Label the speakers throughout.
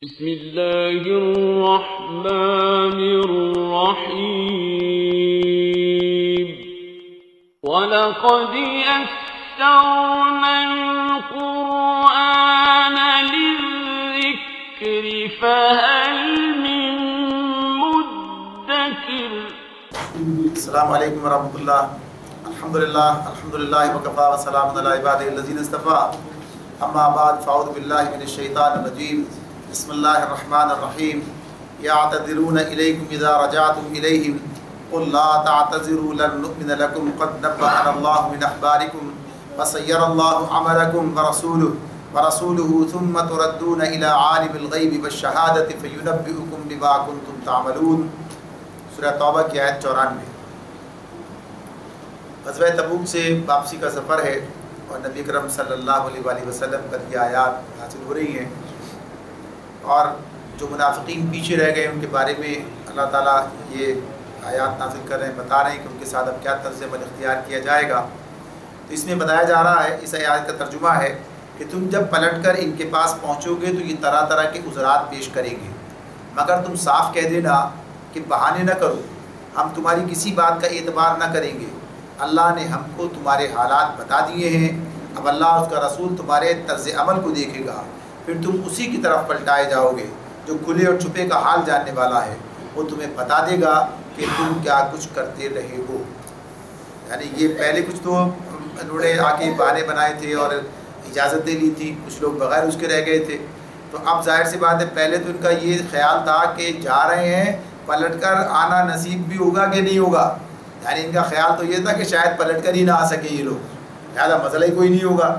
Speaker 1: بسم اللہ الرحمن الرحیم وَلَقَدْ يَسَّرْنَا الْقُرْآنَ لِلذِّكْرِ فَهَلْ مِن مُّدَّكِرٍ۔
Speaker 2: السلام علیکم ورحمۃ اللہ۔ الحمدللہ وکفیٰ وسلام علی عبادہ الذین اصطفیٰ، اما بعد فاعوذ باللہ من الشیطان الرجیم، بسم اللہ الرحمن الرحیم۔ یعتذرون الیکم اذا رجعتم الیہم قل لا تعتذروا لن نؤمن لکم قد نبأنا اللہ من اخبارکم وسیر اللہ عملکم ورسولہ ثم تردون الی عالم الغیب والشہادۃ فینبئکم بما کنتم تعملون۔ سورہ توبہ کی آیت 94۔ غزوہ تبوک سے واپسی کا سفر ہے اور نبی اکرم صلی اللہ علیہ وآلہ وسلم پر یہ آیات حاصل ہو رہی ہیں، اور جو منافقین پیچھے رہ گئے ان کے بارے میں اللہ تعالیٰ یہ آیات نازل کر رہے ہیں، بتا رہے ہیں کہ ان کے ساتھ اب کیا طرز عمل اختیار کیا جائے گا۔ تو اس میں بتایا جا رہا ہے، اس آیات کا ترجمہ ہے کہ تم جب پلٹ کر ان کے پاس پہنچو گے تو یہ طرح طرح کے عذرات پیش کریں گے، مگر تم صاف کہہ دینا کہ بہانے نہ کرو، ہم تمہاری کسی بات کا اعتبار نہ کریں گے، اللہ نے ہم کو تمہارے حالات بتا دیے ہیں، اب اللہ اور اس کا رسول تمہارے طرز عمل کو دیکھے گا، پھر تم اسی کی طرف پلٹائے جاؤ گے۔ جو کھلے اور چھپے کا حال جاننے والا ہے وہ تمہیں بتا دے گا کہ تم کیا کچھ کرتے رہے ہو۔ یعنی یہ پہلے کچھ تو انہوں نے آ کے بہانے بنائے تھے اور اجازتیں لی تھی، کچھ لوگ بغیر اس کے رہ گئے تھے، تو اب ظاہر سی بات ہے پہلے تو ان کا یہ خیال تھا کہ جا رہے ہیں پلٹ کر آنا نصیب بھی ہوگا کہ نہیں ہوگا، یعنی ان کا خیال تو یہ تھا کہ شاید پلٹ کر ہی نہ آ سکے یہ لوگ، لہٰذا مسئلہ ہی کوئی نہیں ہوگا۔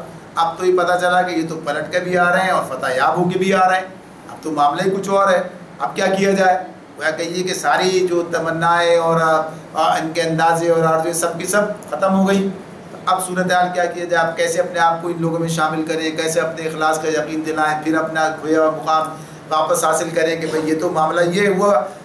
Speaker 2: اب تو یہ پتہ چلا کہ یہ تو پلٹ کر بھی آ رہے ہیں اور فتح یاب ہو کے بھی آ رہے ہیں، اب تو معاملہ ہی کچھ اور ہے۔ اب کیا کیا جائے؟ وہ کہیے کہ ساری جو تمنائیں اور ان کے اندازے اور آرزویں سب کی سب ختم ہو گئی، اب صورتحال کیا کیا جائے؟ اب کیسے اپنے آپ کو ان لوگوں میں شامل کریں، کیسے اپنے اخلاص کا یقین دلائیں، پھر اپنا کھویا ہوا مقام واپس حاصل کریں کہ بھئی یہ تو معاملہ یہ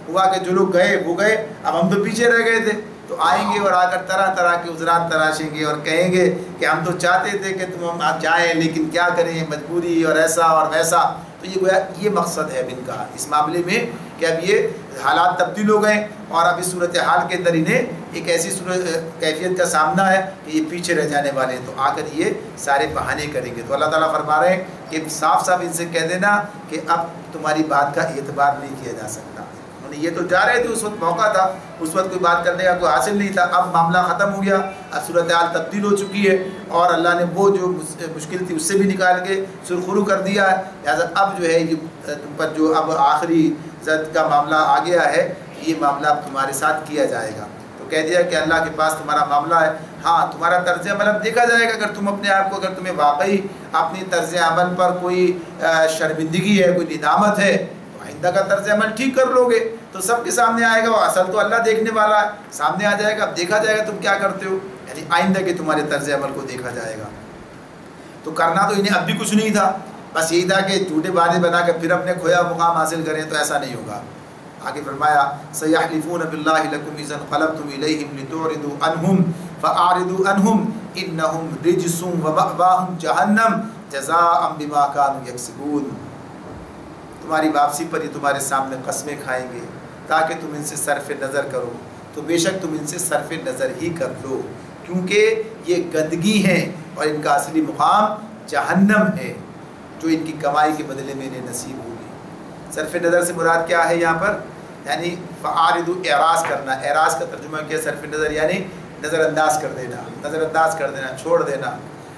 Speaker 2: ہوا کہ جو لوگ گئے وہ گئے، اب ہم تو پیچھے رہ گئے تھے۔ تو آئیں گے اور آ کر طرح طرح کے عذرات تراشیں گے اور کہیں گے کہ ہم تو چاہتے تھے کہ تم ہم جائیں لیکن کیا کریں، مجبوری اور ایسا اور ویسا۔ تو یہ گویا یہ مقصد ہے ان کا اس معاملے میں کہ اب یہ حالات تبدیل ہو گئے اور اب اس صورتحال کے اندر انہیں ایک ایسی کیفیت کا سامنا ہے کہ یہ پیچھے رہ جانے والے ہیں، تو آ کر یہ سارے بہانے کریں گے۔ تو اللہ تعالیٰ فرما رہے ہیں کہ صاف صاف ان سے کہہ دینا کہ اب تمہاری بات کا اعتبار نہیں کیا جا سکتا۔ یہ تو جا رہے تھے، اس وقت موقع تھا، اس وقت کوئی بات کرنے کا کوئی حاصل نہیں تھا، اب معاملہ ختم ہو گیا، اب صورتحال تبدیل ہو چکی ہے اور اللہ نے وہ جو مشکل تھی اس سے بھی نکال کے سرخرو کر دیا ہے، لہٰذا اب جو ہے یہ تم پر جو اب آخری زد کا معاملہ آ گیا ہے، یہ معاملہ اب تمہارے ساتھ کیا جائے گا۔ تو کہہ دیا کہ اللہ کے پاس تمہارا معاملہ ہے، ہاں تمہارا طرز عمل اب دیکھا جائے گا، اگر تم اپنے آپ کو، اگر تمہیں واقعی اپنی طرز عمل پر کوئی شرمندگی ہے، کوئی ندامت ہے، آئندہ کا طرز عمل ٹھیک کر لو گے تو سب کے سامنے آئے گا، وہ اصل تو اللہ دیکھنے والا ہے، سامنے آ جائے گا، اب دیکھا جائے گا تم کیا کرتے ہو، یعنی آئندہ کے تمہارے طرز عمل کو دیکھا جائے گا۔ تو کرنا تو انہیں اب بھی کچھ نہیں تھا، بس یہی تھا کہ جھوٹے باتیں بنا کے پھر اپنے کھویا مقام حاصل کریں، تو ایسا نہیں ہوگا۔ آگے فرمایا سَيَحْلِفُونَ بِاللَّهِ لَكُمْ إِذَا انقَلَبْتُمْ إِلَيْهِمْ لِتُعْرِضُوا عَنْهُمْ فَأَعْرِضُوا عَنْهُمْ إِنَّهُمْ رِجْسٌ وَمَأْوَاهُمْ جَهَنَّمُ جَزَاءً بِمَا كَانُوا يَكْسِبُونَ۔ تمہاری واپسی پر یہ تمہارے سامنے قسمیں کھائیں گے تاکہ تم ان سے صرف نظر کرو، تو بے شک تم ان سے صرف نظر ہی کر لو، کیونکہ یہ گندگی ہے اور ان کا اصلی مقام جہنم ہے جو ان کی کمائی کے بدلے میں انہیں نصیب ہوگی۔ صرف نظر سے مراد کیا ہے یہاں پر؟ یعنی فعارضو اعراض کرنا، اعراض کا ترجمہ کیا صرف نظر، یعنی نظر انداز کر دینا، نظر انداز کر دینا، چھوڑ دینا۔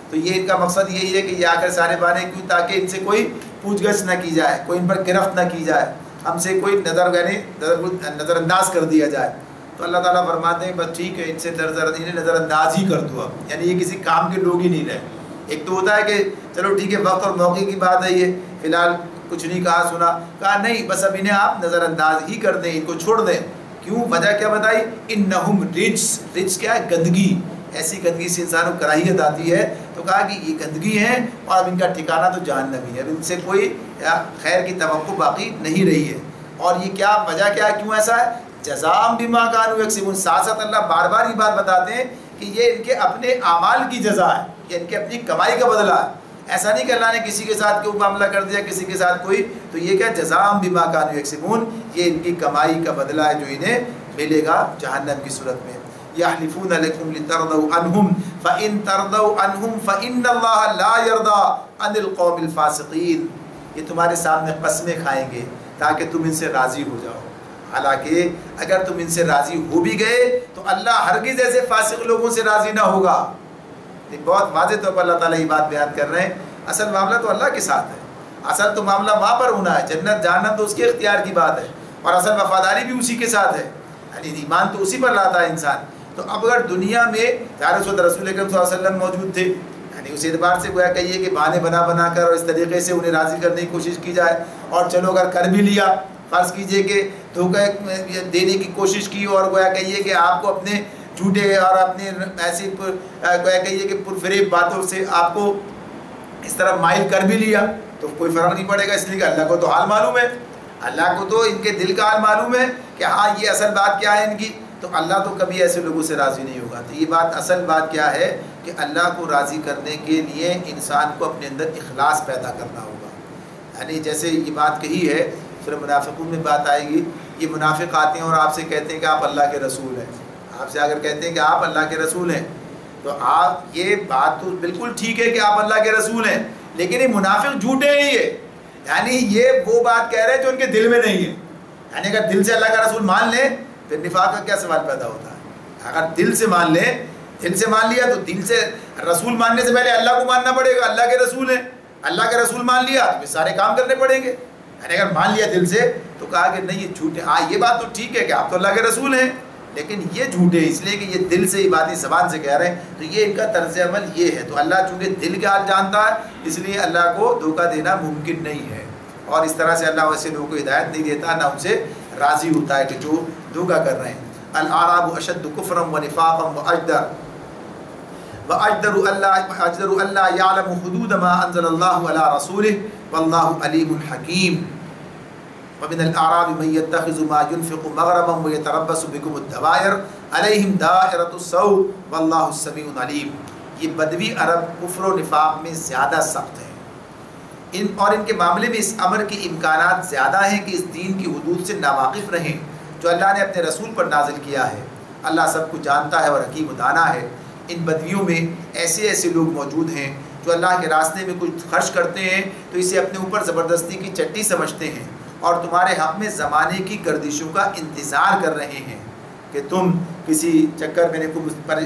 Speaker 2: تو یہ ان کا مقصد یہی ہے کہ یہ آ کر سارے بانے کیوں، تاکہ ان سے کوئی پوچھ گچھ نہ کی جائے، کوئی ان پر گرفت نہ کی جائے، ہم سے کوئی نظر انداز کر دیا جائے۔ تو اللہ تعالیٰ فرماتے ہیں بس ٹھیک ہے، ان سے انہیں نظر انداز ہی کر دو اب، یعنی یہ کسی کام کے لوگ ہی نہیں رہے۔ ایک تو ہوتا ہے کہ چلو ٹھیک ہے وقت اور موقع کی بات ہے، یہ فی الحال کچھ نہیں کہا سنا، کہا نہیں بس اب انہیں آپ نظر انداز ہی کر دیں، ان کو چھوڑ دیں۔ کیوں؟ وجہ کیا بتائی؟ انہم رجس، رجس کیا ہے؟ گندگی، ایسی گندگی سے انسان کو کراہیت آتی ہے، تو کہا کہ یہ گندگی ہے اور اب ان کا ٹھکانہ تو جہنم ہی ہے، اب ان سے کوئی خیر کی توقع باقی نہیں رہی ہے۔ اور یہ کیا وجہ کیا ہے، کیوں ایسا ہے؟ جزاء بما كانوا يكسبون، ساتھ ساتھ اللہ بار بار یہ بات بتاتے ہیں کہ یہ ان کے اپنے اعمال کی جزا ہے، یہ ان کے اپنی کمائی کا بدلہ ہے۔ ایسا نہیں کہ اللہ نے کسی کے ساتھ کوئی معاملہ کر دیا کسی کے ساتھ کوئی، تو یہ کیا جزاء بما کانوا یکسبون، یہ ان کی کمائی کا بدلہ ہے جو انہیں ملے گا جہنم کی صورت میں۔ یحلفون لکم لترضوا عنہم فإن ترضوا عنہم فإن اللہ لا یرضی عن القوم الفاسقین، یہ تمہارے سامنے قسمیں کھائیں گے تاکہ تم ان سے راضی ہو جاؤ، حالانکہ اگر تم ان سے راضی ہو بھی گئے تو اللہ ہرگز ایسے فاسق لوگوں سے راضی نہ ہوگا۔ بہت واضح طور پر اللہ تعالیٰ یہ بات بیان کر رہے ہیں، اصل معاملہ تو اللہ کے ساتھ ہے، اصل تو معاملہ وہاں پر ہونا ہے، جنت جہنم تو اس کے اختیار کی بات ہے، اور اصل وفاداری بھی اسی کے ساتھ ہے، یعنی ایمان تو اسی پر لاتا ہے انسان۔ تو اب اگر دنیا میں رسول اکرم صلی اللہ علیہ وسلم موجود تھے، یعنی اس اعتبار سے گویا کہیے کہ بہانے بنا کر اور اس طریقے سے انہیں راضی کرنے کی کوشش کی جائے، اور چلو اگر کر بھی لیا، فرض کیجئے کہ دھوکہ دینے کی کوشش کی اور گویا کہیے کہ آپ کو اپنے جھوٹے اور اپنے ایسی گویا کہیے کہ پرفریب باتوں سے آپ کو اس طرح مائل کر بھی لیا تو کوئی فرق نہیں پڑے گا، اس لیے کہ اللہ کو تو حال معلوم ہے، اللہ کو تو ان کے دل کا حال معلوم ہے کہ ہاں یہ اصل بات کیا ہے ان کی، تو اللہ تو کبھی ایسے لوگوں سے راضی نہیں ہوگا۔ تو یہ بات اصل بات کیا ہے کہ اللہ کو راضی کرنے کے لیے انسان کو اپنے اندر اخلاص پیدا کرنا ہوگا، یعنی جیسے یہ بات کہی ہے پھر منافقون میں بات آئے گی، یہ منافق آتے ہیں اور آپ سے کہتے ہیں کہ آپ اللہ کے رسول ہیں، آپ سے اگر کہتے ہیں کہ آپ اللہ کے رسول ہیں تو آپ یہ بات تو بالکل ٹھیک ہے کہ آپ اللہ کے رسول ہیں، لیکن یہ منافق جھوٹے ہیں، یعنی یہ وہ بات کہہ رہے ہیں جو ان کے دل میں نہیں ہے، یعنی اگر دل سے اللہ کا رسول مان لیں پھر نفاق کا کیا سوال پیدا ہوتا ہے؟ اگر دل سے مان لیں، دل سے مان لیا تو دل سے رسول ماننے سے پہلے اللہ کو ماننا پڑے گا، اللہ کے رسول ہیں، اللہ کے رسول مان لیا تو پھر سارے کام کرنے پڑیں گے، یعنی اگر مان لیا دل سے تو کہا کہ نہیں یہ جھوٹے، ہاں یہ بات تو ٹھیک ہے کہ آپ تو اللہ کے رسول ہیں لیکن یہ جھوٹے اس لیے کہ یہ دل سے یہ باتیں زبان سے کہہ رہے ہیں، تو یہ ان کا طرز عمل یہ ہے۔ تو اللہ چونکہ دل کا حال جانتا ہے اس لیے اللہ کو دھوکہ دینا ممکن نہیں ہے، اور اس طرح سے اللہ ویسے لوگوں کو ہدایت نہیں دیتا، نہ ان سے راضی ہوتا ہے کہ جو دھوکہ کر رہے ہیں۔ الاعراب اشد کفرا ونفاقا واجدر الا يعلم حدود ما انزل الله على رسوله والله علیم حکیم۔ ومن الاعراب من يتخذ ما ينفق مغرما ويتربص بكم الدوائر عليهم دائرة السوء والله السميع العليم۔ یہ بدوی عرب کفر و نفاق میں زیادہ سخت ہیں، اور ان کے معاملے میں اس امر کی امکانات زیادہ ہیں کہ اس دین کی حدود سے ناواقف رہیں جو اللہ نے اپنے رسول پر نازل کیا ہے۔ اللہ سب کو جانتا ہے اور حکیم و دانا ہے۔ ان بدویوں میں ایسے لوگ موجود ہیں جو اللہ کے راستے میں کچھ خرچ کرتے ہیں تو اسے اپنے اوپر زبردستی کی چٹی سمجھتے ہیں، اور تمہارے حق میں زمانے کی گردشوں کا انتظار کر رہے ہیں کہ تم کسی چکر میں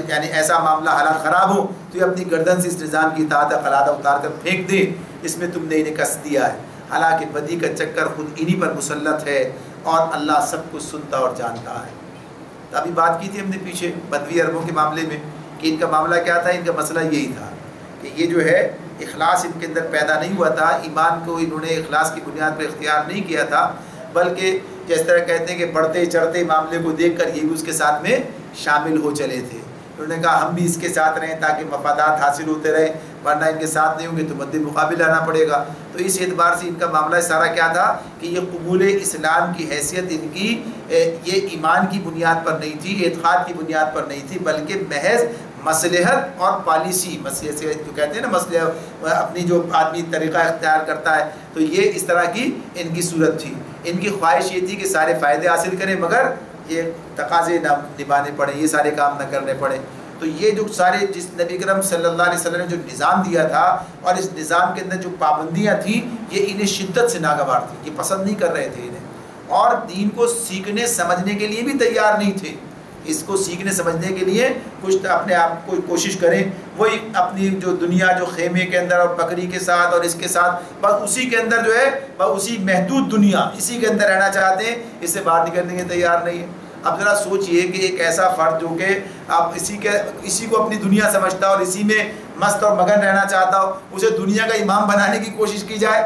Speaker 2: یعنی ایسا معاملہ حالات خراب ہو تو یہ اپنی گردن سے اس نظام کی اطاعت قلادہ اتار کر پھینک دیں، اس میں تم نے انہیں کس دیا ہے، حالانکہ بدی کا چکر خود انہی پر مسلط ہے اور اللہ سب کچھ سنتا اور جانتا ہے۔ تو ابھی بات کی تھی ہم نے پیچھے بدوی عربوں کے معاملے میں کہ ان کا معاملہ کیا تھا، ان کا مسئلہ یہی تھا کہ یہ جو ہے اخلاص ان کے اندر پیدا نہیں ہوا تھا، ایمان کو انہوں نے اخلاص کی بنیاد پر اختیار نہیں کیا تھا، بلکہ جس طرح کہتے ہیں کہ بڑھتے چڑھتے معاملے کو دیکھ کر یہ بھی اس کے ساتھ میں شامل ہو چلے تھے۔ انہوں نے کہا ہم بھی اس کے ساتھ رہیں تاکہ مفادات حاصل ہوتے رہیں، ورنہ ان کے ساتھ نہیں ہوں گے تو مد مقابل آنا پڑے گا۔ تو اس اعتبار سے ان کا معاملہ سارا کیا تھا کہ یہ قبول اسلام کی حیثیت ان کی یہ ایمان کی بنیاد پر نہیں تھی، اعتقاد کی بنیاد پر نہیں تھی، بلکہ محض مصلحت اور پالیسی، مسئلے سے جو کہتے ہیں نا مسئلہ اپنی جو آدمی طریقہ اختیار کرتا ہے، تو یہ اس طرح کی ان کی صورت تھی۔ ان کی خواہش یہ تھی کہ سارے فائدے حاصل کریں مگر یہ تقاضے نہ نبھانے پڑیں، یہ سارے کام نہ کرنے پڑیں۔ تو یہ جو سارے جس نبی کرم صلی اللہ علیہ وسلم نے جو نظام دیا تھا اور اس نظام کے اندر جو پابندیاں تھیں یہ انہیں شدت سے ناگوار تھی، یہ پسند نہیں کر رہے تھے انہیں، اور دین کو سیکھنے سمجھنے کے لیے بھی تیار نہیں تھے۔ اس کو سیکھنے سمجھنے کے لیے کچھ اپنے آپ کو کوشش کریں، وہی اپنی جو دنیا جو خیمے کے اندر اور بکری کے ساتھ اور اس کے ساتھ بس اسی کے اندر جو ہے بس اسی محدود دنیا اسی کے اندر رہنا چاہتے ہیں، اس سے باہر نکلنے کے تیار نہیں ہے۔ اب ذرا سوچئے کہ ایک ایسا فرد جو کہ آپ اسی کو اپنی دنیا سمجھتا اور اسی میں مست اور مگن رہنا چاہتا ہو، اسے دنیا کا امام بنانے کی کوشش کی جائے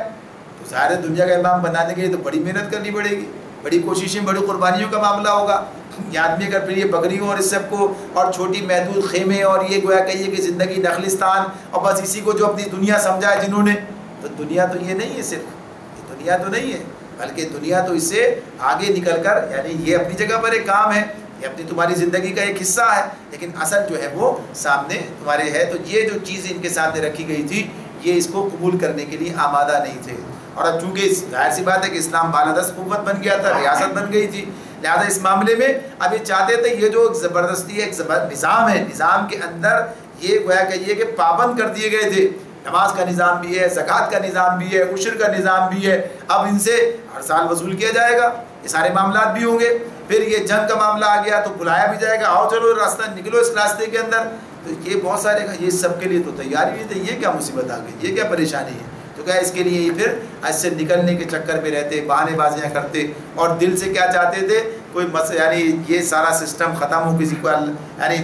Speaker 2: تو ظاہر ہے دنیا کا امام بنانے کے لیے تو بڑی محنت کرنی پڑے گی، بڑی کوششیں، بڑی قربانیوں کا معاملہ ہوگا۔ یہ آدمی اگر پھر یہ بکریوں اور اس سب کو اور چھوٹی محدود خیمے اور یہ گویا کہیے کہ زندگی نخلستان اور بس اسی کو جو اپنی دنیا سمجھا ہے جنہوں نے، تو دنیا تو یہ نہیں ہے، صرف یہ دنیا تو نہیں ہے، بلکہ دنیا تو اس سے آگے نکل کر یعنی یہ اپنی جگہ پر ایک کام ہے، یہ اپنی تمہاری زندگی کا ایک حصہ ہے، لیکن اصل جو ہے وہ سامنے تمہارے ہے۔ تو یہ جو چیز ان کے سامنے رکھی گئی تھی یہ اس کو قبول کرنے کے لیے آمادہ نہیں تھے. اور اب چونکہ ظاہر سی بات ہے کہ اسلام بالادست قوت بن گیا تھا، ریاست بن گئی تھی، لہٰذا اس معاملے میں اب یہ چاہتے تھے یہ جو زبردستی ایک نظام ہے، نظام کے اندر یہ گویا کہ یہ کہ پابند کر دیے گئے تھے. نماز کا نظام بھی ہے، زکوٰۃ کا نظام بھی ہے، عشر کا نظام بھی ہے، اب ان سے ہر سال وصول کیا جائے گا، یہ سارے معاملات بھی ہوں گے. پھر یہ جنگ کا معاملہ آ گیا تو بلایا بھی جائے گا، آؤ چلو راستہ نکلو اس راستے کے اندر. تو یہ بہت سارے یہ سب کے لیے تو تیاری نہیں تھے. یہ کیا مصیبت آ گئی، یہ کیا پریشانی ہے؟ تو کیا اس کے لیے یہ پھر اس سے نکلنے کے چکر میں رہتے، بہانے بازیاں کرتے، اور دل سے کیا چاہتے تھے کوئی یعنی یہ سارا سسٹم ختم ہو، کسی کو یعنی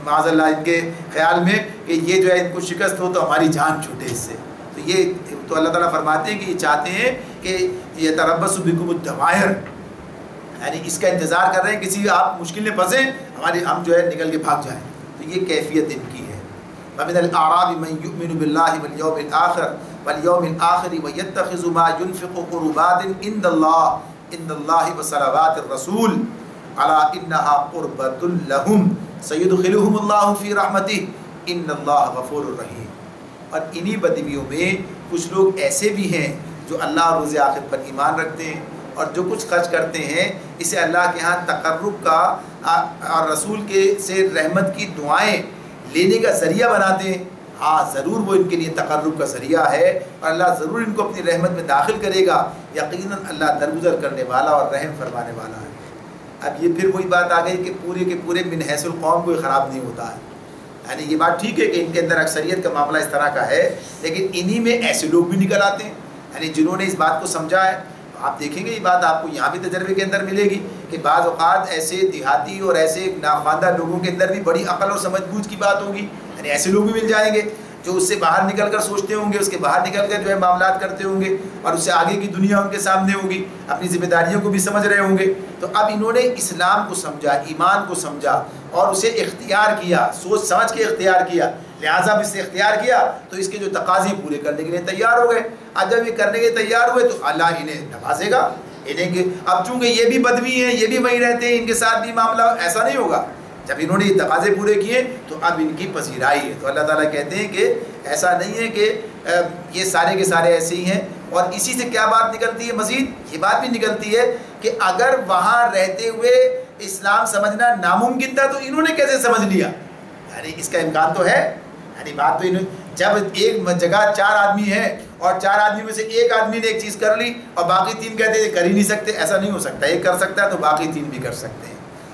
Speaker 2: معاذ اللہ ان کے خیال میں کہ یہ جو ہے ان کو شکست ہو تو ہماری جان چھوٹے اس سے. تو یہ تو اللہ تعالیٰ فرماتے ہیں کہ یہ چاہتے ہیں کہ یہ تربص بکم الدوائر، یعنی اس کا انتظار کر رہے ہیں کسی آپ مشکل میں پھنسیں ہم جو ہے نکل کے بھاگ جائیں. تو یہ کیفیت ان کی ہے. وَمِنَ الْأَعْرَابِ مَن يُؤْمِنُ بِاللَّهِ وَالْيَوْمِ الْآخِرِ وَالْيَوْمِ الْآخِرِ وَيَتَّخِذُ مَا يُنْفِقُ قُرُبَاتٍ عِندَ اللَّهِ وَصَلَوَاتِ الرَّسُولِ أَلَا إِنَّهَا قُرْبَةٌ لَهُمْ سَيُدْخِلُهُمُ اللَّهُ فِي رَحْمَتِهِ إِنَّ اللَّهَ غَفُورٌ رَحِيمٌ. اور انہی بدمیوں میں کچھ لوگ ایسے بھی ہیں جو اللہ اور روز آخر پر ایمان رکھتے ہیں، اور جو کچھ خرچ کرتے ہیں اسے اللہ کے ہاں تقرب کا اور رسول کے سے رحمت کی دعائیں لینے کا ذریعہ بناتے ہیں. ہاں ضرور وہ ان کے لیے تقرب کا ذریعہ ہے، اور اللہ ضرور ان کو اپنی رحمت میں داخل کرے گا. یقیناً اللہ درگزر کرنے والا اور رحم فرمانے والا ہے. اب یہ پھر وہی بات آ گئی کہ پورے کے پورے من حیث القوم کوئی خراب نہیں ہوتا ہے. یعنی یہ بات ٹھیک ہے کہ ان کے اندر اکثریت کا معاملہ اس طرح کا ہے، لیکن انہی میں ایسے لوگ بھی نکل آتے ہیں یعنی جنہوں نے اس بات کو سمجھا ہے. آپ دیکھیں گے یہ بات آپ کو یہاں بھی تجربے کے اندر ملے گی کہ بعض اوقات ایسے دیہاتی اور ایسے ناخواندہ لوگوں کے اندر بھی بڑی عقل اور سمجھ بوجھ کی بات ہوگی. یعنی ایسے لوگ بھی مل جائیں گے جو اس سے باہر نکل کر سوچتے ہوں گے، اس کے باہر نکل کر جو ہے معاملات کرتے ہوں گے، اور اس سے آگے کی دنیا ان کے سامنے ہوگی، اپنی ذمہ داریوں کو بھی سمجھ رہے ہوں گے. تو اب انہوں نے اسلام کو سمجھا، ایمان کو سمجھا اور اسے اختیار کیا، سوچ سمجھ کے اختیار کیا. لہٰذا اب اسے اختیار کیا تو اس کے جو تقاضے پورے کرنے کے لیے تیار ہو گئے. اب جب یہ کرنے کے تیار ہوئے تو اللہ انہیں نوازے گا. انہیں کہ اب چونکہ یہ بھی بدوی ہیں، یہ بھی وہیں رہتے ہیں، ان کے ساتھ بھی معاملہ ایسا نہیں ہوگا. جب انہوں نے یہ تقاضے پورے کیے تو اب ان کی پذیرائی ہے. تو اللہ تعالیٰ کہتے ہیں کہ ایسا نہیں ہے کہ یہ سارے کے سارے ایسے ہی ہیں. اور اسی سے کیا بات نکلتی ہے مزید؟ یہ بات بھی نکلتی ہے کہ اگر وہاں رہتے ہوئے اسلام سمجھنا ناممکن تھا تو انہوں نے کیسے سمجھ لیا؟ یعنی اس کا امکان تو ہے. یعنی بات تو جب ایک جگہ 4 آدمی ہیں اور 4 آدمی میں سے ایک آدمی نے ایک چیز کر لی اور باقی 3 کہتے ہیں کر ہی نہیں سکتے، ایسا نہیں ہو سکتا. ایک کر سکتا ہے تو باقی 3 بھی کر سکتے ہیں.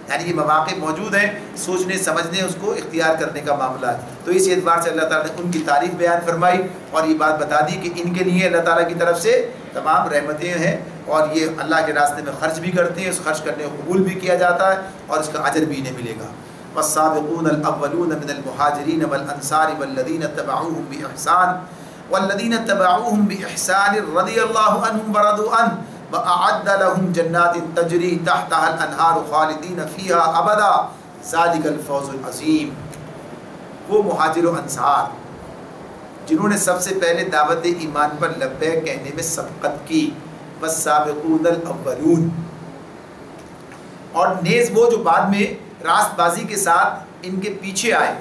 Speaker 2: یعنی یہ مواقع موجود ہیں سوچنے سمجھنے اس کو اختیار کرنے کا معاملہ ہے. تو اس اعتبار سے اللہ تعالیٰ نے ان کی تعریف بیان فرمائی اور یہ بات بتا دی کہ ان کے لیے اللہ تعالیٰ کی طرف سے تمام رحمتیں ہیں، اور یہ اللہ کے راستے میں خرچ بھی کرتے ہیں، اس خرچ کرنے کو قبول بھی کیا جاتا ہے اور اس کا اجر بھی انہیں ملے گا. والسابقون الاولون من المهاجرين والانصار والذين اتبعوهم باحسان رضي الله عنهم ورضوا عنه وأعد لهم جنات تجري تحتها الانهار خالدين فيها ابدا ذلك الفوز العظيم. وہ مہاجر و انصار جنہوں نے سب سے پہلے دعوت ایمان پر لبیک کہنے میں سبقت کی. والسابقون الاولون، اور نیز وہ جو بعد میں راست بازی کے ساتھ ان کے پیچھے آئے،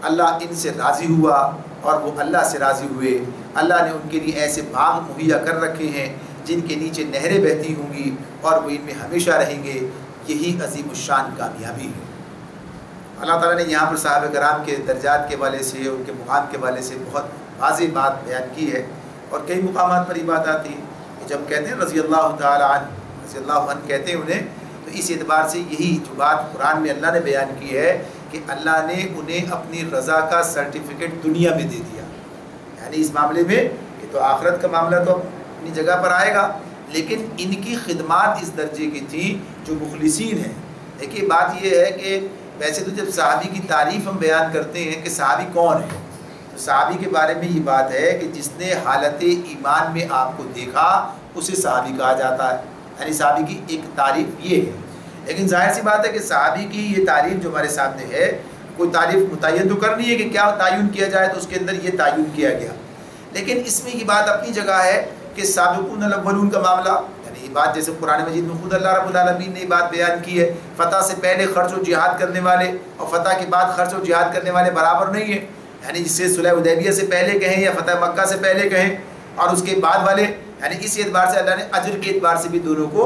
Speaker 2: اللہ ان سے راضی ہوا اور وہ اللہ سے راضی ہوئے. اللہ نے ان کے لیے ایسے باغ مہیا کر رکھے ہیں جن کے نیچے نہریں بہتی ہوں گی اور وہ ان میں ہمیشہ رہیں گے. یہی عظیم الشان کامیابی ہے. اللہ تعالیٰ نے یہاں پر صحابہ کرام کے درجات کے حوالے سے، ان کے مقام کے حوالے سے بہت واضح بات بیان کی ہے. اور کئی مقامات پر یہ بات آتی ہے کہ جب کہتے ہیں رضی اللہ تعالیٰ عنہ، رضی اللہ عنہ کہتے ہیں انہیں، تو اس اعتبار سے یہی جو بات قرآن میں اللہ نے بیان کی ہے کہ اللہ نے انہیں اپنی رضا کا سرٹیفکیٹ دنیا میں دے دیا. یعنی اس معاملے میں یہ تو آخرت کا معاملہ تو اپنی جگہ پر آئے گا، لیکن ان کی خدمات اس درجے کی تھی جو مخلصین ہیں. دیکھیے بات یہ ہے کہ ویسے تو جب صحابی کی تعریف ہم بیان کرتے ہیں کہ صحابی کون ہے، تو صحابی کے بارے میں یہ بات ہے کہ جس نے حالت ایمان میں آپ کو دیکھا اسے صحابی کہا جاتا ہے. یعنی صحابی کی ایک تعریف یہ ہے. لیکن ظاہر سی بات ہے کہ صحابی کی یہ تعریف جو ہمارے سامنے ہے، کوئی تعریف متعین تو کرنی ہے کہ کیا تعین کیا جائے تو اس کے اندر یہ تعین کیا گیا. لیکن اس میں یہ بات اپنی جگہ ہے کہ سابقون الاولون کا معاملہ، یعنی یہ بات جیسے قرآن مجید میں خود اللہ رب العالمین نے یہ بات بیان کی ہے، فتح سے پہلے خرچ و جہاد کرنے والے اور فتح کے بعد خرچ و جہاد کرنے والے برابر نہیں ہیں. یعنی جسے صلح حدیبیہ سے پہلے کہیں یا فتح مکہ سے پہلے کہیں اور اس کے بعد والے، یعنی اس اعتبار سے اللہ نے اجر کے اعتبار سے بھی دونوں کو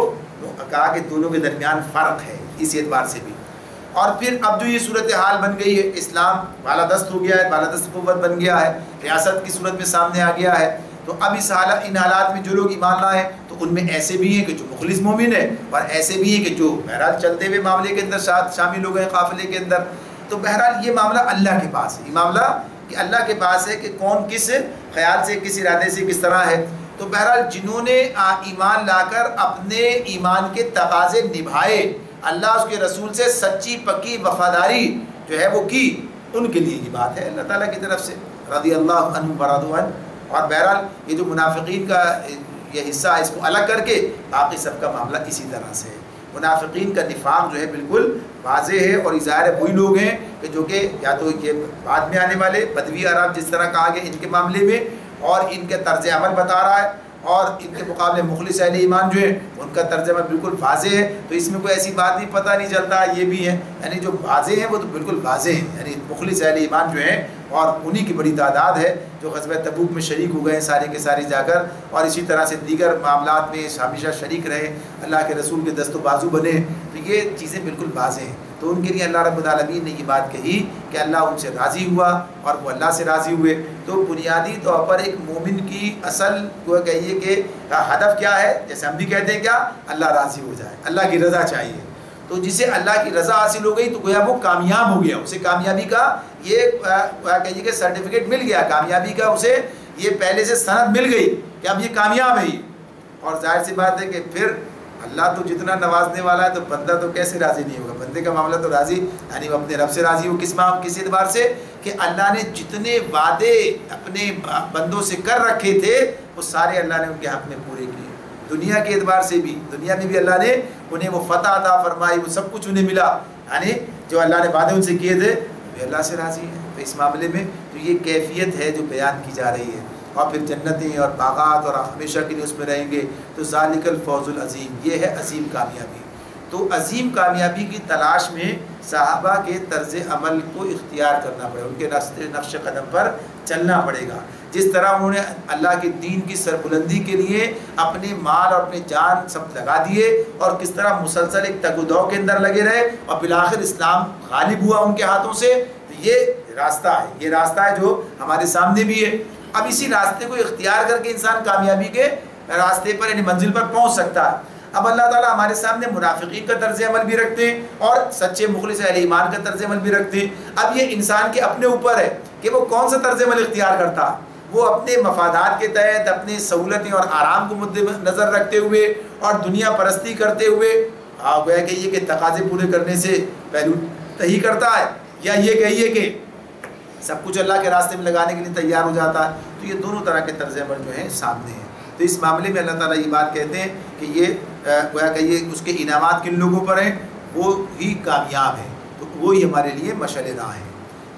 Speaker 2: کہا کہ دونوں کے درمیان فرق ہے اس اعتبار سے بھی۔ اور پھر اب جو یہ صورتحال بن گئی ہے، اسلام بالادست ہو گیا ہے، بالادست قوت بن گیا ہے، ریاست کی صورت میں سامنے آ گیا ہے، تو اب ان حالات میں جو لوگ ایمان لائے تو ان میں ایسے بھی ہیں کہ جو مخلص مومن ہے، اور ایسے بھی ہیں کہ جو بہرحال چلتے ہوئے معاملے کے اندر شامل ہو گئے قافلے کے اندر۔ تو بہرحال یہ معاملہ اللہ کے پاس ہے، یہ معاملہ کہ اللہ کے پاس ہے کہ کون کس خیال سے، کس ارادے سے، کس طرح ہے۔ تو بہرحال جنہوں نے ایمان لا کر اپنے ایمان کے تقاضے نبھائے، اللہ اس کے رسول سے سچی پکی وفاداری جو ہے وہ کی، ان کے لیے یہ بات ہے اللہ تعالیٰ کی طرف سے، رضی اللہ عنہ ورضوا عنہ۔ اور بہرحال یہ جو منافقین کا یہ حصہ ہے اس کو الگ کر کے باقی سب کا معاملہ اسی طرح سے ہے۔ منافقین کا نفاق جو ہے بالکل واضح ہے، اور ظاہر ہے وہی لوگ ہیں کہ جو کہ یا تو یہ بعد میں آنے والے بدوی عرب جس طرح کہا گیا ان کے معاملے میں، اور ان کے طرز عمل بتا رہا ہے، اور ان کے مقابلے مخلص اہل ایمان جو ہے ان کا طرز عمل بالکل واضح ہے، تو اس میں کوئی ایسی بات نہیں پتہ نہیں چلتا یہ بھی ہے، یعنی جو واضح ہیں وہ تو بالکل واضح ہیں، یعنی مخلص اہل ایمان جو ہیں، اور انہی کی بڑی تعداد ہے جو غزوہ تبوک میں شریک ہو گئے ہیں سارے کے سارے جا کر، اور اسی طرح سے دیگر معاملات میں ہمیشہ شریک رہے، اللہ کے رسول کے دست و بازو بنے، تو یہ چیزیں بالکل واضح ہیں۔ تو ان کے لیے اللہ رب العالمین نے یہ بات کہی کہ اللہ ان سے راضی ہوا اور وہ اللہ سے راضی ہوئے۔ تو بنیادی طور پر ایک مومن کی اصل کو کہیے کہ ہدف کیا ہے، جیسے ہم بھی کہتے ہیں کیا، اللہ راضی ہو جائے، اللہ کی رضا چاہیے۔ تو جسے اللہ کی رضا حاصل ہو گئی تو گویا وہ کامیاب ہو گیا، اسے کامیابی کا یہ کہیے کہ سرٹیفکیٹ مل گیا، کامیابی کا اسے یہ پہلے سے سند مل گئی کہ اب یہ کامیاب ہے۔ اور ظاہر سی بات ہے کہ پھر اللہ تو جتنا نوازنے والا ہے تو بندہ تو کیسے راضی نہیں ہوگا، بندے کا معاملہ تو راضی، یعنی وہ اپنے رب سے راضی ہو کس اعتبار سے کہ اللہ نے جتنے وعدے اپنے بندوں سے کر رکھے تھے وہ سارے اللہ نے ان کے حق میں پورے کیے، دنیا کے اعتبار سے بھی، دنیا میں بھی اللہ نے انہیں وہ فتح عطا فرمائی، وہ سب کچھ انہیں ملا، یعنی جو اللہ نے وعدے ان سے کیے تھے وہ اللہ سے راضی ہے۔ تو اس معاملے میں تو یہ کیفیت ہے جو بیان کی جا رہی ہے، اور پھر جنتیں اور باغات اور ہمیشہ کے لیے اس میں رہیں گے، تو ذالک الفوز العظیم، یہ ہے عظیم کامیابی۔ تو عظیم کامیابی کی تلاش میں صحابہ کے طرز عمل کو اختیار کرنا پڑے، ان کے نقش قدم پر چلنا پڑے گا، جس طرح انہوں نے اللہ کے دین کی سربلندی کے لیے اپنے مال اور اپنے جان سب لگا دیے، اور کس طرح مسلسل ایک تگ و دو کے اندر لگے رہے، اور بالآخر اسلام غالب ہوا ان کے ہاتھوں سے۔ تو یہ راستہ ہے، یہ راستہ ہے جو ہمارے سامنے بھی ہے۔ اب اسی راستے کو اختیار کر کے انسان کامیابی کے راستے پر یعنی منزل پر پہنچ سکتا ہے۔ اب اللہ تعالیٰ ہمارے سامنے منافقین کا طرز عمل بھی رکھتے ہیں اور سچے مخلص اہل ایمان کا طرز عمل بھی رکھتے ہیں۔ اب یہ انسان کے اپنے اوپر ہے کہ وہ کون سا طرز عمل اختیار کرتا ہے، وہ اپنے مفادات کے تحت اپنی سہولتیں اور آرام کو مد نظر رکھتے ہوئے اور دنیا پرستی کرتے ہوئے گویا کہ یہ کہ تقاضے پورے کرنے سے پہلو تہی کرتا ہے، یا یہ کہیے کہ سب کچھ اللہ کے راستے میں لگانے کے لیے تیار ہو جاتا ہے۔ تو یہ دونوں طرح کے طرز عمل جو ہیں سامنے ہیں۔ تو اس معاملے میں اللہ تعالیٰ یہ بات کہتے ہیں کہ یہ گویا کہ یہ اس کے انعامات کن لوگوں پر ہیں، وہ ہی کامیاب ہیں، تو وہی ہمارے لیے مشعل راہ ہیں۔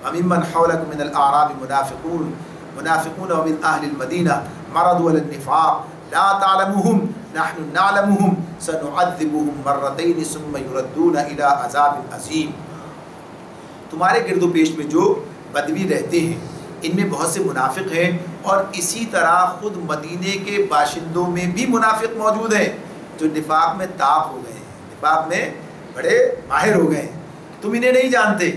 Speaker 2: وَمِمَّنْ حَوْلَكُم مِّنَ الْأَعْرَابِ مُنَافِقُونَ وَمِنْ أَهْلِ الْمَدِينَةِ مَرَضُوا عَلَى النِّفَاقِ لَا تَعْلَمُهُمْ نَحْنُ نَعْلَمُهُمْ سَنُعَذِّبُهُمْ مَرَّتَيْنِ ثُمَّ يُرَدُّونَ إِلَىٰ عَذَابٍ عَظِيمٍ۔ تمہارے گرد و پیش میں جو بدوی رہتے ہیں ان میں بہت سے منافق ہیں، اور اسی طرح خود مدینے کے باشندوں میں بھی منافق موجود ہیں جو نفاق میں طاق ہو گئے ہیں، نفاق میں بڑے ماہر ہو گئے ہیں۔ تم انہیں نہیں جانتے،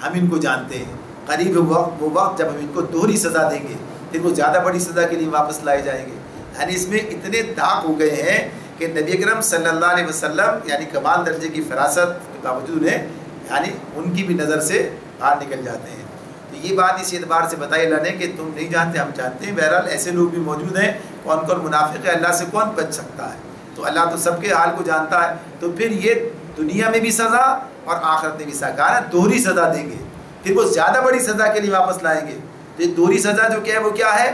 Speaker 2: ہم ان کو جانتے ہیں۔ قریب وہ وقت جب ہم ان کو دوہری سزا دیں گے، پھر وہ زیادہ بڑی سزا کے لیے واپس لائے جائیں گے۔ یعنی اس میں اتنے طاق ہو گئے ہیں کہ نبی اکرم صلی اللہ علیہ وسلم یعنی کمال درجے کی فراست کے باوجود انہیں یعنی ان کی بھی نظر سے باہر نکل جاتے ہیں۔ تو یہ بات اس اعتبار سے بتائی اللہ نے کہ تم نہیں جانتے، ہم جانتے ہیں۔ بہرحال ایسے لوگ بھی موجود ہیں، کون کون منافق ہے، اللہ سے کون بچ سکتا ہے؟ تو اللہ تو سب کے حال کو جانتا ہے۔ تو پھر یہ دنیا میں بھی سزا اور آخرت میں بھی سزا ہے، دوہری سزا دیں گے، پھر وہ زیادہ بڑی سزا کے لیے واپس لائیں گے۔ تو یہ دوہری سزا جو کیا ہے وہ کیا ہے؟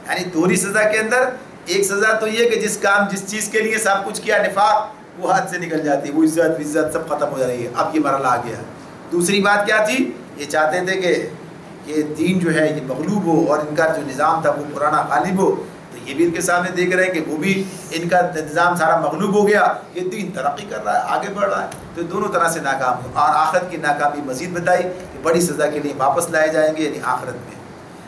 Speaker 2: یعنی دوہری سزا کے اندر ایک سزا تو یہ کہ جس چیز کے لیے سب کچھ کیا نفاق، وہ ہاتھ سے نکل جاتی ہے، وہ عزت سب ختم ہو جائے گی، اب یہ مرحلہ آ گیا۔ دوسری بات کیا تھی؟ یہ چاہتے تھے کہ یہ دین جو ہے یہ مغلوب ہو اور ان کا جو نظام تھا وہ پرانا غالب ہو۔ تو یہ بھی ان کے سامنے دیکھ رہے ہیں کہ وہ بھی ان کا نظام سارا مغلوب ہو گیا، یہ دین ترقی کر رہا ہے، آگے بڑھ رہا ہے۔ تو دونوں طرح سے ناکام ہو، اور آخرت کی ناکامی مزید بتائی کہ بڑی سزا کے لیے واپس لائے جائیں گے، یعنی آخرت میں۔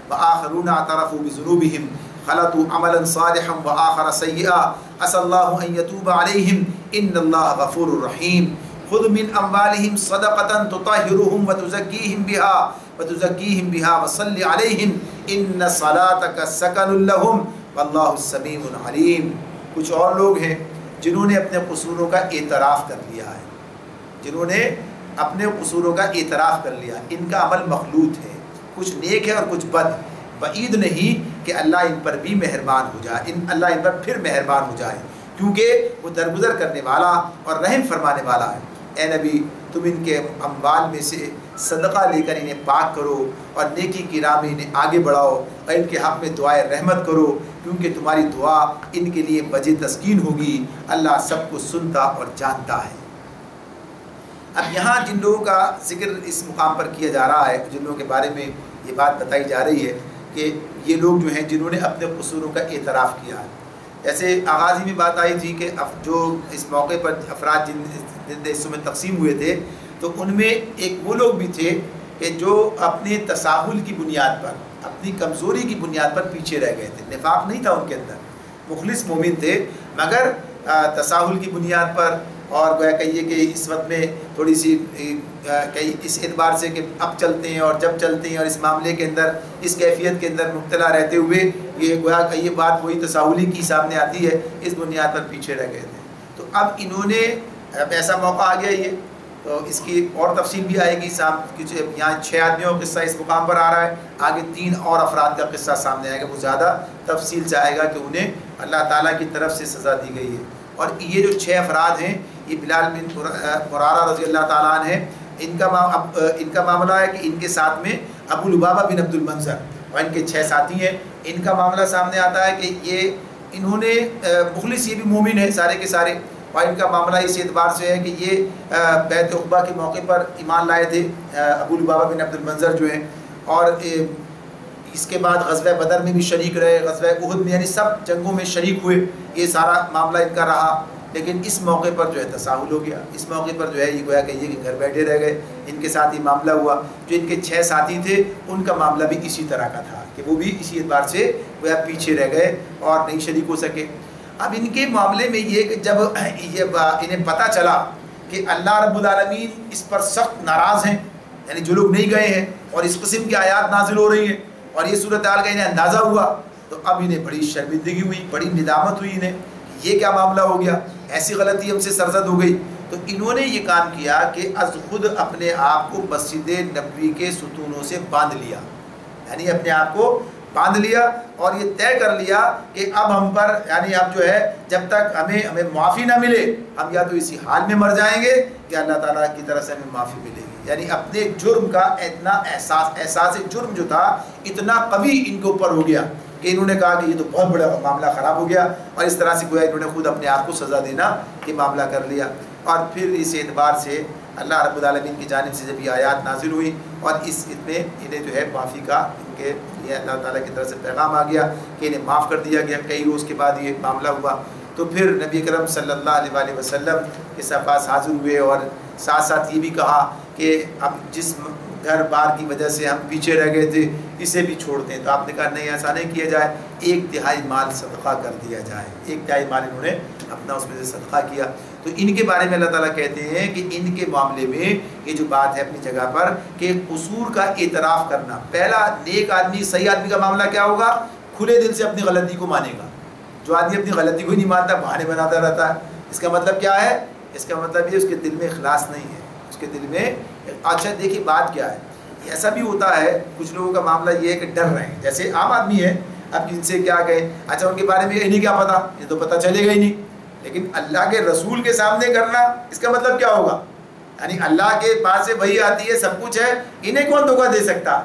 Speaker 2: وآخرون اعترفوا بذنوبهم خلطوا عملا صالحا وآخر سيئا عسى الله أن يتوب عليهم إن الله غفور رحيم خذ من أموالهم صدقة تطهرهم وتزكيهم بها وصل عليهم إن صلاتك سكن لهم والله السميع العليم. کچھ اور لوگ ہیں جنہوں نے اپنے قصوروں کا اعتراف کر لیا ہے، جنہوں نے اپنے قصوروں کا اعتراف کر لیا. ان کا عمل مخلوط ہے، کچھ نیک ہے اور کچھ بد. بعید نہیں کہ اللہ ان پر بھی مہربان ہو جائے، اللہ ان پر پھر مہربان ہو جائے، کیونکہ وہ درگزر کرنے والا اور رحم فرمانے والا ہے. اے نبی تم ان کے اموال میں سے صدقہ لے کر انہیں پاک کرو اور نیکی کی راہ میں انہیں آگے بڑھاؤ اور ان کے حق میں دعائے رحمت کرو، کیونکہ تمہاری دعا ان کے لیے وجہ تسکین ہوگی. اللہ سب کو سنتا اور جانتا ہے. اب یہاں جن لوگوں کا ذکر اس مقام پر کیا جا رہا ہے، جن لوگوں کے بارے میں یہ بات بتائی جا رہی ہے کہ یہ لوگ جو ہیں جنہوں نے اپنے قصوروں کا اعتراف کیا ہے. جیسے آغاز میں بات آئی تھی کہ جو اس موقع پر افراد جن حصوں میں تقسیم ہوئے تھے، تو ان میں ایک وہ لوگ بھی تھے کہ جو اپنے تساہل کی بنیاد پر، اپنی کمزوری کی بنیاد پر پیچھے رہ گئے تھے. نفاق نہیں تھا ان کے اندر، مخلص مومن تھے، مگر تساہل کی بنیاد پر اور گویا کہیے کہ اس وقت میں تھوڑی سی اس اعتبار سے کہ اب چلتے ہیں اور جب چلتے ہیں اور اس معاملے کے اندر اس کیفیت کے اندر مبتلا رہتے ہوئے یہ گویا کہ یہ بات وہی تساہلی کی سامنے آتی ہے، اس بنیاد پر پیچھے رہ گئے تھے. تو اب انہوں نے ایسا موقع آ گیا یہ، تو اس کی اور تفصیل بھی آئے گی. یہاں 6 آدمیوں کا قصہ اس مقام پر آ رہا ہے، آگے 3 اور افراد کا قصہ سامنے آئے گا، وہ زیادہ تفصیل سے آئے گا کہ انہیں اللہ تعالیٰ کی طرف سے سزا دی گئی ہے. اور یہ جو 6 افراد ہیں یہ بلال بن مرارہ رضی اللہ تعالیٰ عنہ ہیں. ان کا معاملہ ہے کہ ان کے ساتھ میں ابو لبابہ بن عبد المنذر اور ان کے 6 ساتھی ہیں. ان کا معاملہ سامنے آتا ہے کہ انہوں نے مخلص، یہ بھی مومن ہیں سارے کے سارے، اور ان کا معاملہ اس اعتبار سے ہے کہ یہ بیعت عقبہ کے موقع پر ایمان لائے تھے ابو لبابہ بن عبد المنذر جو ہیں، اور اس کے بعد غزوہ بدر میں بھی شریک رہے، غزوہ احد میں، یعنی سب جنگوں میں شریک ہوئے. یہ سارا معاملہ ان کا رہا. لیکن اس موقع پر جو ہے تساہل ہو گیا، اس موقع پر جو ہے یہ گویا کہیے کہ گھر بیٹھے رہ گئے. ان کے ساتھ یہ معاملہ ہوا. جو ان کے 6 ساتھی تھے ان کا معاملہ بھی اسی طرح کا تھا کہ وہ بھی اسی اعتبار سے گویا پیچھے رہ گئے اور نہیں شریک ہو سکے. اب ان کے معاملے میں یہ کہ جب انہیں پتہ چلا کہ اللہ رب العالمین اس پر سخت ناراض ہیں، یعنی جو لوگ نہیں گئے ہیں، اور اس قسم کی آیات نازل ہو رہی ہیں اور یہ صورتحال کا انہیں اندازہ ہوا، تو اب انہیں بڑی شرمندگی ہوئی، بڑی ندامت ہوئی انہیں. یہ کیا معاملہ ہو گیا، ایسی غلطی ہم سے سرزد ہو گئی. تو انہوں نے یہ کام کیا کہ از خود اپنے آپ کو مسجد نبوی کے ستونوں سے باندھ لیا، یعنی اپنے آپ کو باندھ لیا اور یہ طے کر لیا کہ اب ہم پر، یعنی اب جو ہے جب تک ہمیں معافی نہ ملے، ہم یا تو اسی حال میں مر جائیں گے یا اللہ تعالیٰ کی طرف سے ہمیں معافی ملے گی. یعنی اپنے جرم کا اتنا احساس جرم جو تھا اتنا قوی ان کے اوپر ہو گیا کہ انہوں نے کہا کہ یہ تو بہت بڑا معاملہ خراب ہو گیا، اور اس طرح سے گویا انہوں نے خود اپنے آپ کو سزا دینا کہ معاملہ کر لیا. اور پھر اس اعتبار سے اللہ رب العالمین کی جانب سے جب یہ آیات نازل ہوئی اور اس میں انہیں جو ہے معافی کا ان کے لیے اللہ تعالیٰ کی طرف سے پیغام آ گیا کہ انہیں معاف کر دیا گیا. کئی روز کے بعد یہ معاملہ ہوا تو پھر نبی کرم صلی اللہ علیہ وسلم کے پاس حاضر ہوئے اور ساتھ ساتھ یہ بھی کہا کہ اب جس گھر بار کی وجہ سے ہم پیچھے رہ گئے تھے اسے بھی چھوڑ دیں. تو آپ نے کہا نہیں، ایسا نہیں کیا جائے، 1/3 مال صدقہ کر دیا جائے. 1/3 مال انہوں نے اپنا اس میں سے صدقہ کیا. تو ان کے بارے میں اللہ تعالیٰ کہتے ہیں کہ ان کے معاملے میں یہ جو بات ہے اپنی جگہ پر کہ قصور کا اعتراف کرنا. پہلا نیک آدمی، صحیح آدمی کا معاملہ کیا ہوگا؟ کھلے دل سے اپنی غلطی کو مانے گا. جو آدمی اپنی غلطی کو ہی نہیں مانتا، بہانے بناتا رہتا ہے، اس کا مطلب کیا ہے؟ اس کا مطلب یہ اس کے دل میں اخلاص نہیں ہے، اس کے دل میں. اچھا دیکھیے بات کیا ہے، ایسا بھی ہوتا ہے کچھ لوگوں کا معاملہ یہ ہے کہ ڈر رہے ہیں، جیسے عام آدمی ہے، اب ان سے کیا کہیں، اچھا ان کے بارے میں انہیں کیا پتا، یہ تو پتہ چلے گا ہی نہیں. لیکن اللہ کے رسول کے سامنے کرنا، اس کا مطلب کیا ہوگا؟ یعنی اللہ کے پاس سے وہی آتی ہے، سب کچھ ہے، انہیں کون دھوکہ دے سکتا؟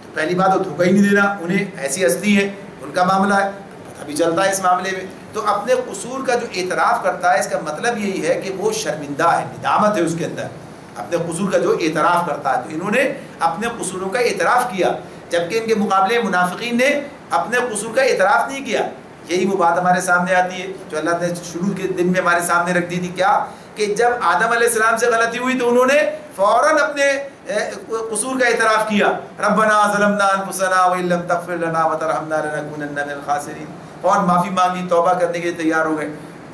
Speaker 2: تو پہلی بات تو دھوکہ ہی نہیں دینا. انہیں ایسی ہستی ہے، ان کا معاملہ ہے، پتہ بھی چلتا ہے اس معاملے میں. تو اپنے قصور کا جو اعتراف کرتا ہے، اس کا مطلب یہی ہے کہ وہ شرمندہ ہے، ندامت ہے اس کے اندر، اپنے قصور کا جو اعتراف کرتا ہے. تو انہوں نے اپنے قصوروں کا اعتراف کیا، جبکہ ان کے مقابلے منافقین نے اپنے قصور کا اعتراف نہیں کیا. یہی وہ بات ہمارے سامنے آتی ہے جو اللہ نے شروع کے دن میں ہمارے سامنے رکھ دی تھی. کیا کہ جب آدم علیہ السلام سے غلطی ہوئی تو انہوں نے فوراً اپنے قصور کا اعتراف کیا، ربنا ظلمنا انفسنا وان لم تغفر لنا وترحمنا لنکونن من الخاسرین، اور معافی مانگی، توبہ کرنے کے لیے تیار ہو گئے،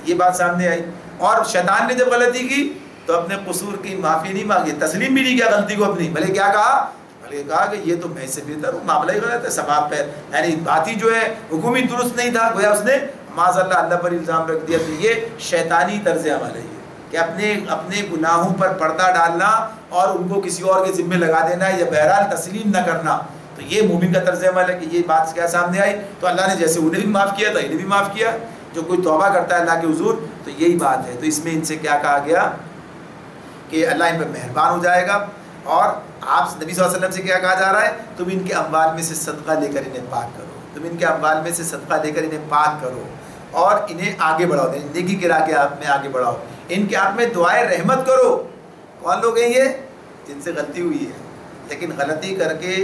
Speaker 2: یہ بات سامنے آئی۔ اور شیطان نے جب غلطی کی تو اپنے قصور کی معافی نہیں مانگی، تسلیم بھی نہیں کیا غلطی کو اپنی، بلکہ کیا کہا، بلکہ کہا کہ یہ تو میں سے بہتر ہوں، معاملہ ہی غلط ہے، ثواب پہ یعنی بات ہی جو ہے حکم ہی درست نہیں تھا، گویا اس نے معاذ اللہ پر الزام رکھ دیا۔ تو یہ شیطانی طرز عمل ہے یہ، کہ اپنے گناہوں پر پردہ ڈالنا اور ان کو کسی اور کے ذمے لگا دینا یا بہرحال تسلیم نہ کرنا، تو یہ مومن کا طرز عمل ہے۔ کہ یہ بات کیا سامنے آئی، تو اللہ نے جیسے انہیں بھی معاف کیا تھا انہیں بھی معاف کیا، جو کوئی توبہ کرتا ہے اللہ کے حضور تو یہی بات ہے۔ تو اس میں ان سے کیا کہا گیا کہ اللہ ان پر مہربان ہو جائے گا، اور آپ نبی صلی اللہ علیہ وسلم سے کیا کہا جا رہا ہے، تم ان کے اموال میں سے صدقہ لے کر انہیں پاک کرو، تم ان کے اموال میں سے صدقہ لے کر انہیں پاک کرو اور انہیں آگے بڑھاؤ، نیکی کے راہ کے میں آگے بڑھاؤ، ان کے حق میں دعائے رحمت کرو۔ کون لوگ ہیں یہ؟ جن سے غلطی ہوئی ہے، لیکن غلطی کر کے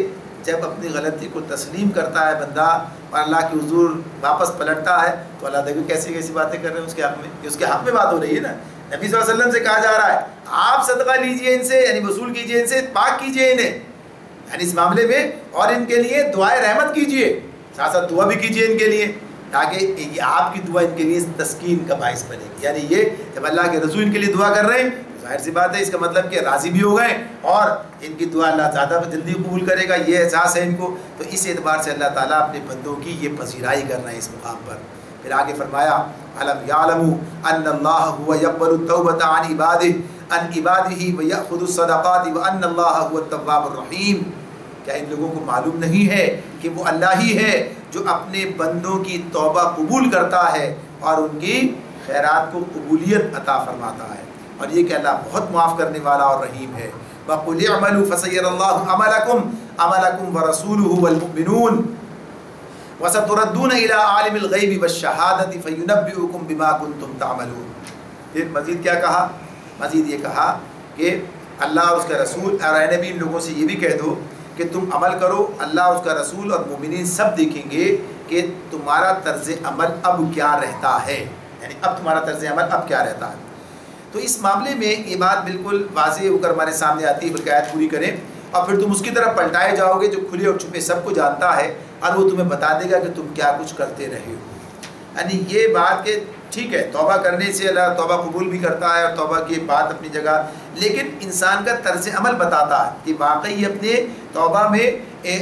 Speaker 2: جب اپنی غلطی کو تسلیم کرتا ہے بندہ اور اللہ کے حضور واپس پلٹتا ہے تو اللہ دیکھو کیسی کیسی باتیں کر رہے ہیں اس کے حق میں، کہ اس کے حق میں بات ہو رہی ہے نا۔ نبی صلی اللہ علیہ وسلم سے کہا جا رہا ہے آپ صدقہ لیجئے ان سے، یعنی وصول کیجئے ان سے، پاک کیجئے انہیں، یعنی اس معاملے میں، اور ان کے لیے دعائے رحمت کیجئے، ساتھ ساتھ دعا بھی کیجئے ان کے لیے، تاکہ یہ آپ کی دعا ان کے لیے تسکین کا باعث بنے گی۔ یعنی یہ جب اللہ کے رسول ان کے لیے دعا کر رہے ہیں ظاہر سی بات ہے اس کا مطلب کہ راضی بھی ہو گئے اور ان کی دعا اللہ زیادہ جلدی قبول کرے گا، یہ احساس ہے ان کو۔ تو اس اعتبار سے اللہ تعالیٰ اپنے بندوں کی یہ پذیرائی کر رہے ہیں اس مقام پر۔ پھر آگے فرمایا علم یعلموا ان اللہ هو يقبل التوبۃ عن عباده ويأخذ الصدقات وان اللہ هو التواب الرحیم۔ کیا ان لوگوں کو معلوم نہیں ہے کہ وہ اللہ ہی ہے جو اپنے بندوں کی توبہ قبول کرتا ہے اور ان کی خیرات کو قبولیت عطا فرماتا ہے، اور یہ کہ اللہ بہت معاف کرنے والا اور رحیم ہے۔ وَقُلْ اعْمَلُوا فَسَيَرَى اللَّهُ عَمَلَكُمْ وَرَسُولُهُ وَالْمُؤْمِنُونَ وَسَتُرَدُّونَ إِلَىٰ عَالِمِ الْغَيْبِ وَالشَّهَادَةِ فَيُنَبِّئُكُم بِمَا كُنتُمْ تَعْمَلُونَ۔ پھر مزید کیا کہا؟ مزید یہ کہا کہ اللہ اور اس کا رسول، اور اے نبی ان لوگوں سے یہ بھی کہہ دو کہ تم عمل کرو، اللہ اس کا رسول اور مومنین سب دیکھیں گے کہ تمہارا طرز عمل اب کیا رہتا ہے، یعنی اب تمہارا طرز عمل اب کیا رہتا ہے۔ تو اس معاملے میں یہ بات بالکل واضح ہو کر ہمارے سامنے آتی ہے، بلکہ آیت پوری کریں اور پھر تم اس کی طرف پلٹائے جاؤ گے جو کھلے اور چھپے سب کو جانتا ہے، اور وہ تمہیں بتا دے گا کہ تم کیا کچھ کرتے رہے ہو۔ یعنی یہ بات کہ ٹھیک ہے توبہ کرنے سے اللہ توبہ قبول بھی کرتا ہے اور توبہ کی بات اپنی جگہ، لیکن انسان کا طرز عمل بتاتا ہے کہ واقعی اپنے توبہ میں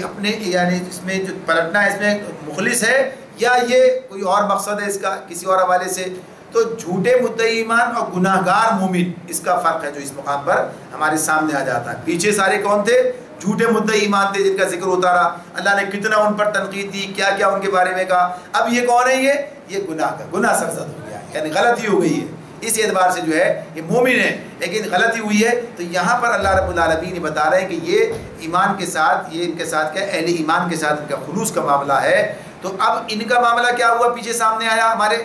Speaker 2: اپنے یعنی اس میں جو پلٹنا ہے اس میں مخلص ہے یا یہ کوئی اور مقصد ہے اس کا کسی اور حوالے سے۔ تو جھوٹے مدعی ایمان اور گناہ گار مومن، اس کا فرق ہے جو اس مقام پر ہمارے سامنے آ جاتا ہے۔ پیچھے سارے کون تھے؟ جھوٹے مدعی ایمان تھے جن کا ذکر ہوتا رہا، اللہ نے کتنا ان پر تنقید دی، کیا کیا ان کے بارے میں کہا۔ اب یہ کون ہے؟ یہ گناہ سرزد ہو گیا، یعنی غلطی ہو گئی ہے، اس اعتبار سے جو ہے یہ مومن ہے لیکن غلطی ہوئی ہے۔ تو یہاں پر اللہ رب العالمین یہ بتا رہے ہیں کہ یہ ایمان کے ساتھ، یہ ان کے ساتھ کیا اہل ایمان کے ساتھ ان کا خلوص کا معاملہ ہے۔ تو اب ان کا معاملہ کیا ہوا؟ پیچھے سامنے آیا ہمارے،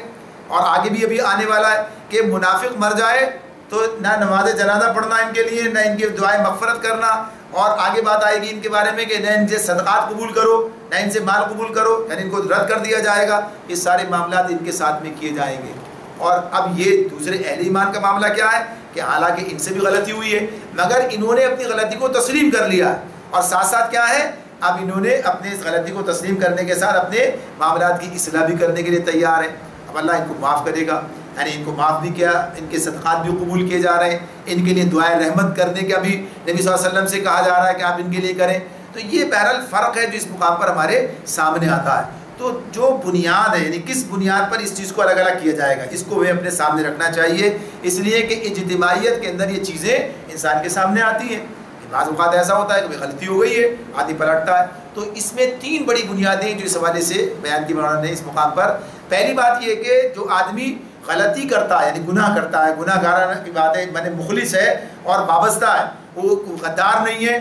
Speaker 2: اور آگے بھی ابھی آنے والا ہے کہ منافق مر جائے تو نہ نماز جنازہ پڑھنا ان کے لیے، نہ ان کی دعائیں مغفرت کرنا، اور آگے بات آئے گی ان کے بارے میں کہ نہ ان سے صدقات قبول کرو، نہ ان سے مال قبول کرو، یعنی ان کو رد کر دیا جائے گا۔ یہ سارے معاملات ان کے ساتھ میں کیے جائیں گے۔ اور اب یہ دوسرے اہل ایمان کا معاملہ کیا ہے کہ حالانکہ ان سے بھی غلطی ہوئی ہے مگر انہوں نے اپنی غلطی کو تسلیم کر لیا، اور ساتھ ساتھ کیا ہے اب انہوں نے اپنے اس غلطی کو تسلیم کرنے کے ساتھ اپنے معاملات کی اصلاح بھی کرنے کے لیے تیار ہیں۔ اب اللہ ان کو معاف کرے گا، یعنی ان کو معاف بھی کیا، ان کے صدقات بھی قبول کیے جا رہے ہیں، ان کے لیے دعائیں رحمت کرنے کا بھی نبی صلی اللہ علیہ وسلم سے کہا جا رہا ہے کہ آپ ان کے لیے کریں۔ تو یہ بہرحال فرق ہے جو اس مقام پر ہمارے سامنے آتا ہے۔ تو جو بنیاد ہے، یعنی کس بنیاد پر اس چیز کو الگ الگ کیا جائے گا، اس کو ہمیں اپنے سامنے رکھنا چاہیے، اس لیے کہ اجتماعیت کے اندر یہ چیزیں انسان کے سامنے آتی ہیں۔ بعض اوقات ایسا ہوتا ہے کہ غلطی ہو گئی ہے، آدمی پلٹتا ہے۔ تو اس میں تین بڑی بنیادیں جو اس حوالے سے بیان کی مولانا نے اس مقام پر۔ پہلی بات یہ کہ جو آدمی غلطی کرتا ہے، یعنی گناہ کرتا ہے، گناہ گارانہ کی بات ہے، میں نے مخلص ہے اور وابستہ ہے، وہ غدار نہیں ہے،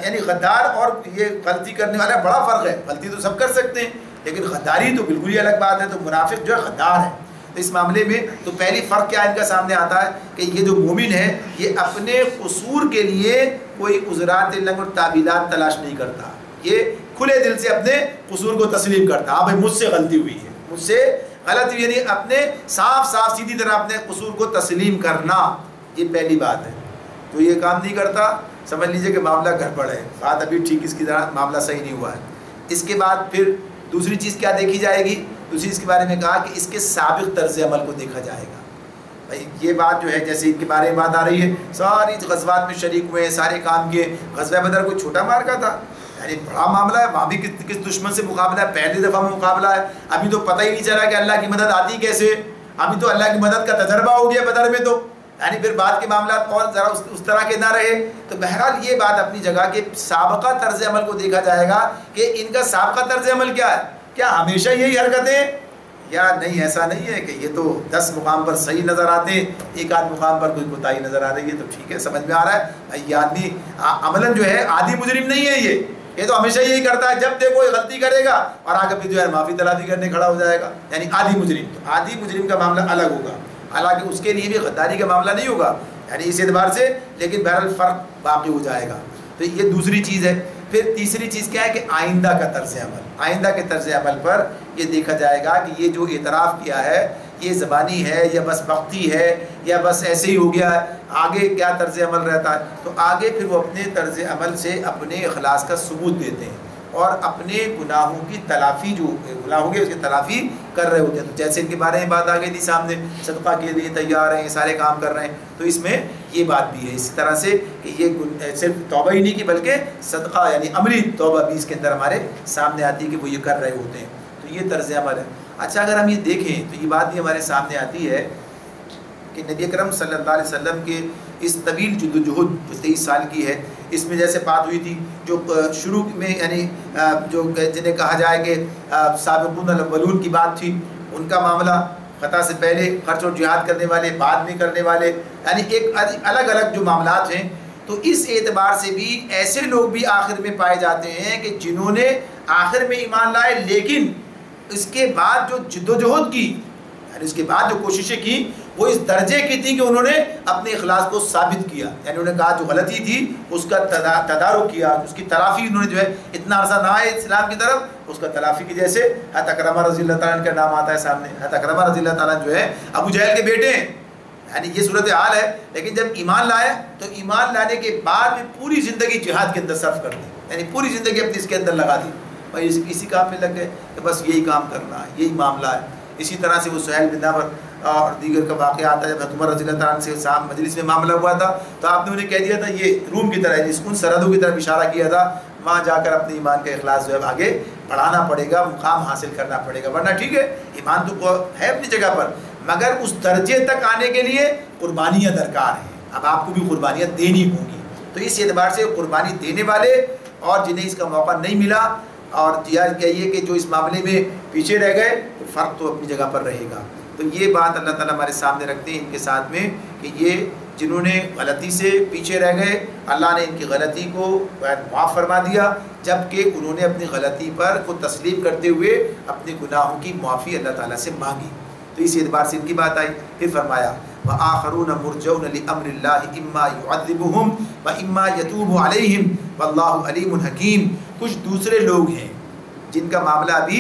Speaker 2: یعنی غدار اور یہ غلطی کرنے والا بڑا فرق ہے۔ غلطی تو سب کر سکتے ہیں لیکن غداری تو بالکل ہی الگ بات ہے۔ تو منافق جو ہے غدار ہے۔ تو اس معاملے میں تو پہلی فرق کیا ان کا سامنے آتا ہے کہ یہ جو مومن ہے یہ اپنے قصور کے لیے کوئی عذرات اور تعویلات تلاش نہیں کرتا، یہ کھلے دل سے اپنے قصور کو تسلیم کرتا۔ ہاں بھائی مجھ سے غلطی ہوئی ہے، مجھ سے غلطی، یعنی اپنے صاف سیدھی طرح اپنے قصور کو تسلیم کرنا، یہ پہلی بات ہے۔ تو یہ کام نہیں کرتا، سمجھ لیجئے کہ معاملہ گڑبڑ ہے، بات ابھی ٹھیک اس کی طرح معاملہ صحیح نہیں ہوا ہے۔ اس کے بعد پھر دوسری چیز کیا دیکھی جائے گی؟ دوسری چیز کے بارے میں کہا کہ اس کے سابق طرز عمل کو دیکھا جائے گا۔ بھائی یہ بات جو ہے جیسے ان کے بارے میں بات آ رہی ہے، ساری غزوات میں شریک ہوئے ہیں، سارے کام کیے۔ غزوہ بدر کوئی چھوٹا مارکا تھا، یعنی بڑا معاملہ ہے، وہاں بھی کس دشمن سے مقابلہ ہے، پہلی دفعہ میں مقابلہ ہے۔ ابھی تو پتہ ہی نہیں چلا کہ اللہ کی مدد آتی کیسے، ابھی تو اللہ کی مدد کا تجربہ ہو گیا بدر میں، تو یعنی پھر بعد کے معاملات اور ذرا اس طرح کے نہ رہے۔ تو بہرحال یہ بات اپنی جگہ کہ سابقہ طرز عمل کو دیکھا جائے گا کہ ان کا سابقہ طرز عمل کیا ہے، کیا ہمیشہ یہی حرکتیں، یا نہیں ایسا نہیں ہے کہ یہ تو 10 مقام پر صحیح نظر آتے ہیں، ایک آدھ مقام پر کوئی کوتاہی نظر آ رہی ہے، تو ٹھیک ہے، سمجھ میں آ رہا ہے یہ آدمی عملاً جو ہے عادی مجرم نہیں ہے، یہ تو ہمیشہ یہی کرتا ہے، جب دیکھو یہ غلطی کرے گا اور آگے پھر جو ہے معافی طلبی کرنے کھڑا ہو جائے گا، یعنی عادی مجرم۔ تو عادی مجرم کا معاملہ الگ ہوگا، حالانکہ اس کے لیے بھی غداری کا معاملہ نہیں ہوگا یعنی اس اعتبار سے، لیکن بہرحال فرق باقی ہو جائے گا۔ تو یہ دوسری چیز ہے۔ پھر تیسری چیز کیا ہے کہ آئندہ کا طرز عمل، آئندہ کے طرز عمل پر یہ دیکھا جائے گا کہ یہ جو اعتراف کیا ہے یہ زبانی ہے یا بس وقتی ہے یا بس ایسے ہی ہو گیا ہے، آگے کیا طرز عمل رہتا ہے۔ تو آگے پھر وہ اپنے طرز عمل سے اپنے اخلاص کا ثبوت دیتے ہیں اور اپنے گناہوں کی تلافی، جو گناہ ہو گئے اس کی تلافی کر رہے ہوتے ہیں۔ تو جیسے ان کے بارے میں بات آ گئی تھی سامنے، صدقہ کے لیے تیار ہیں، یہ سارے کام کر رہے ہیں، تو اس میں یہ بات بھی ہے اسی طرح سے کہ یہ صرف توبہ ہی نہیں کی بلکہ صدقہ یعنی عملی توبہ بھی اس کے اندر ہمارے سامنے آتی ہے کہ وہ یہ کر رہے ہوتے ہیں۔ تو یہ طرز عمل ہے۔ اچھا اگر ہم یہ دیکھیں تو یہ بات بھی ہمارے سامنے آتی ہے کہ نبی اکرم صلی اللہ علیہ وسلم کے اس طویل جدوجہد جو 23 سال کی ہے، اس میں جیسے بات ہوئی تھی جو شروع میں یعنی جو جنہیں کہا جائے کہ سابقون الاولون کی بات تھی، ان کا معاملہ فتح سے پہلے خرچ اور جہاد کرنے والے، بعد میں کرنے والے، یعنی ایک الگ الگ جو معاملات ہیں۔ تو اس اعتبار سے بھی ایسے لوگ بھی آخر میں پائے جاتے ہیں کہ جنہوں نے آخر میں ایمان لائے لیکن اس کے بعد جو جدوجہد کی، یعنی اس کے بعد جو کوششیں کی وہ اس درجے کی تھی کہ انہوں نے اپنے اخلاص کو ثابت کیا، یعنی انہوں نے کہا جو غلطی تھی اس کا تدارک کیا، اس کی تلافی انہوں نے جو ہے اتنا عرصہ نہ آئے اسلام کی طرف، اس کا تلافی کی۔ جیسے حضرت اکرمہ رضی اللہ تعالیٰ کا نام آتا ہے سامنے، حضرت اکرمہ رضی اللہ تعالیٰ جو ہے ابو جہل کے بیٹے ہیں، یعنی یہ صورتحال ہے، لیکن جب ایمان لائے تو ایمان لانے کے بعد بھی پوری زندگی جہاد کے اندر صرف کر دی، یعنی پوری زندگی اپنی اس کے اندر لگا دی، بھائی اسی کام میں لگ گئے کہ بس یہی کام کرنا ہے، یہی معاملہ ہے۔ اسی طرح سے وہ سہیل بن عمر اور دیگر کا واقعہ آتا ہے، جب عمر رضی اللہ تعالیٰ سے صاحب مجلس میں معاملہ ہوا تھا تو آپ نے انہیں کہہ دیا تھا یہ روم کی طرح، ان سرحدوں کی طرف اشارہ کیا تھا، وہاں جا کر اپنے ایمان کا اخلاص جو ہے آگے بڑھانا پڑے گا، مقام حاصل کرنا پڑے گا، ورنہ ٹھیک ہے ایمان تو ہے اپنی جگہ پر، مگر اس درجے تک آنے کے لیے قربانیاں درکار ہیں، اب آپ کو بھی قربانیاں دینی ہوں گی۔ تو اس اعتبار سے قربانی دینے والے اور جنہیں اس کا موقع نہیں ملا اور کہیے کہ جو اس معاملے میں پیچھے رہ گئے، تو فرق تو اپنی جگہ پر رہے گا۔ تو یہ بات اللہ تعالیٰ ہمارے سامنے رکھتے ہیں ان کے ساتھ میں کہ یہ جنہوں نے غلطی سے پیچھے رہ گئے، اللہ نے ان کی غلطی کو معاف فرما دیا، جبکہ انہوں نے اپنی غلطی پر کو تسلیم کرتے ہوئے اپنے گناہوں کی معافی اللہ تعالیٰ سے مانگی۔ تو اس اعتبار سے ان کی بات آئی۔ پھر فرمایا وآخرون مرجون لأمر اللہ اما يعذبهم واما يتوب علیہم واللہ علیم حکیم۔ کچھ دوسرے لوگ ہیں جن کا معاملہ بھی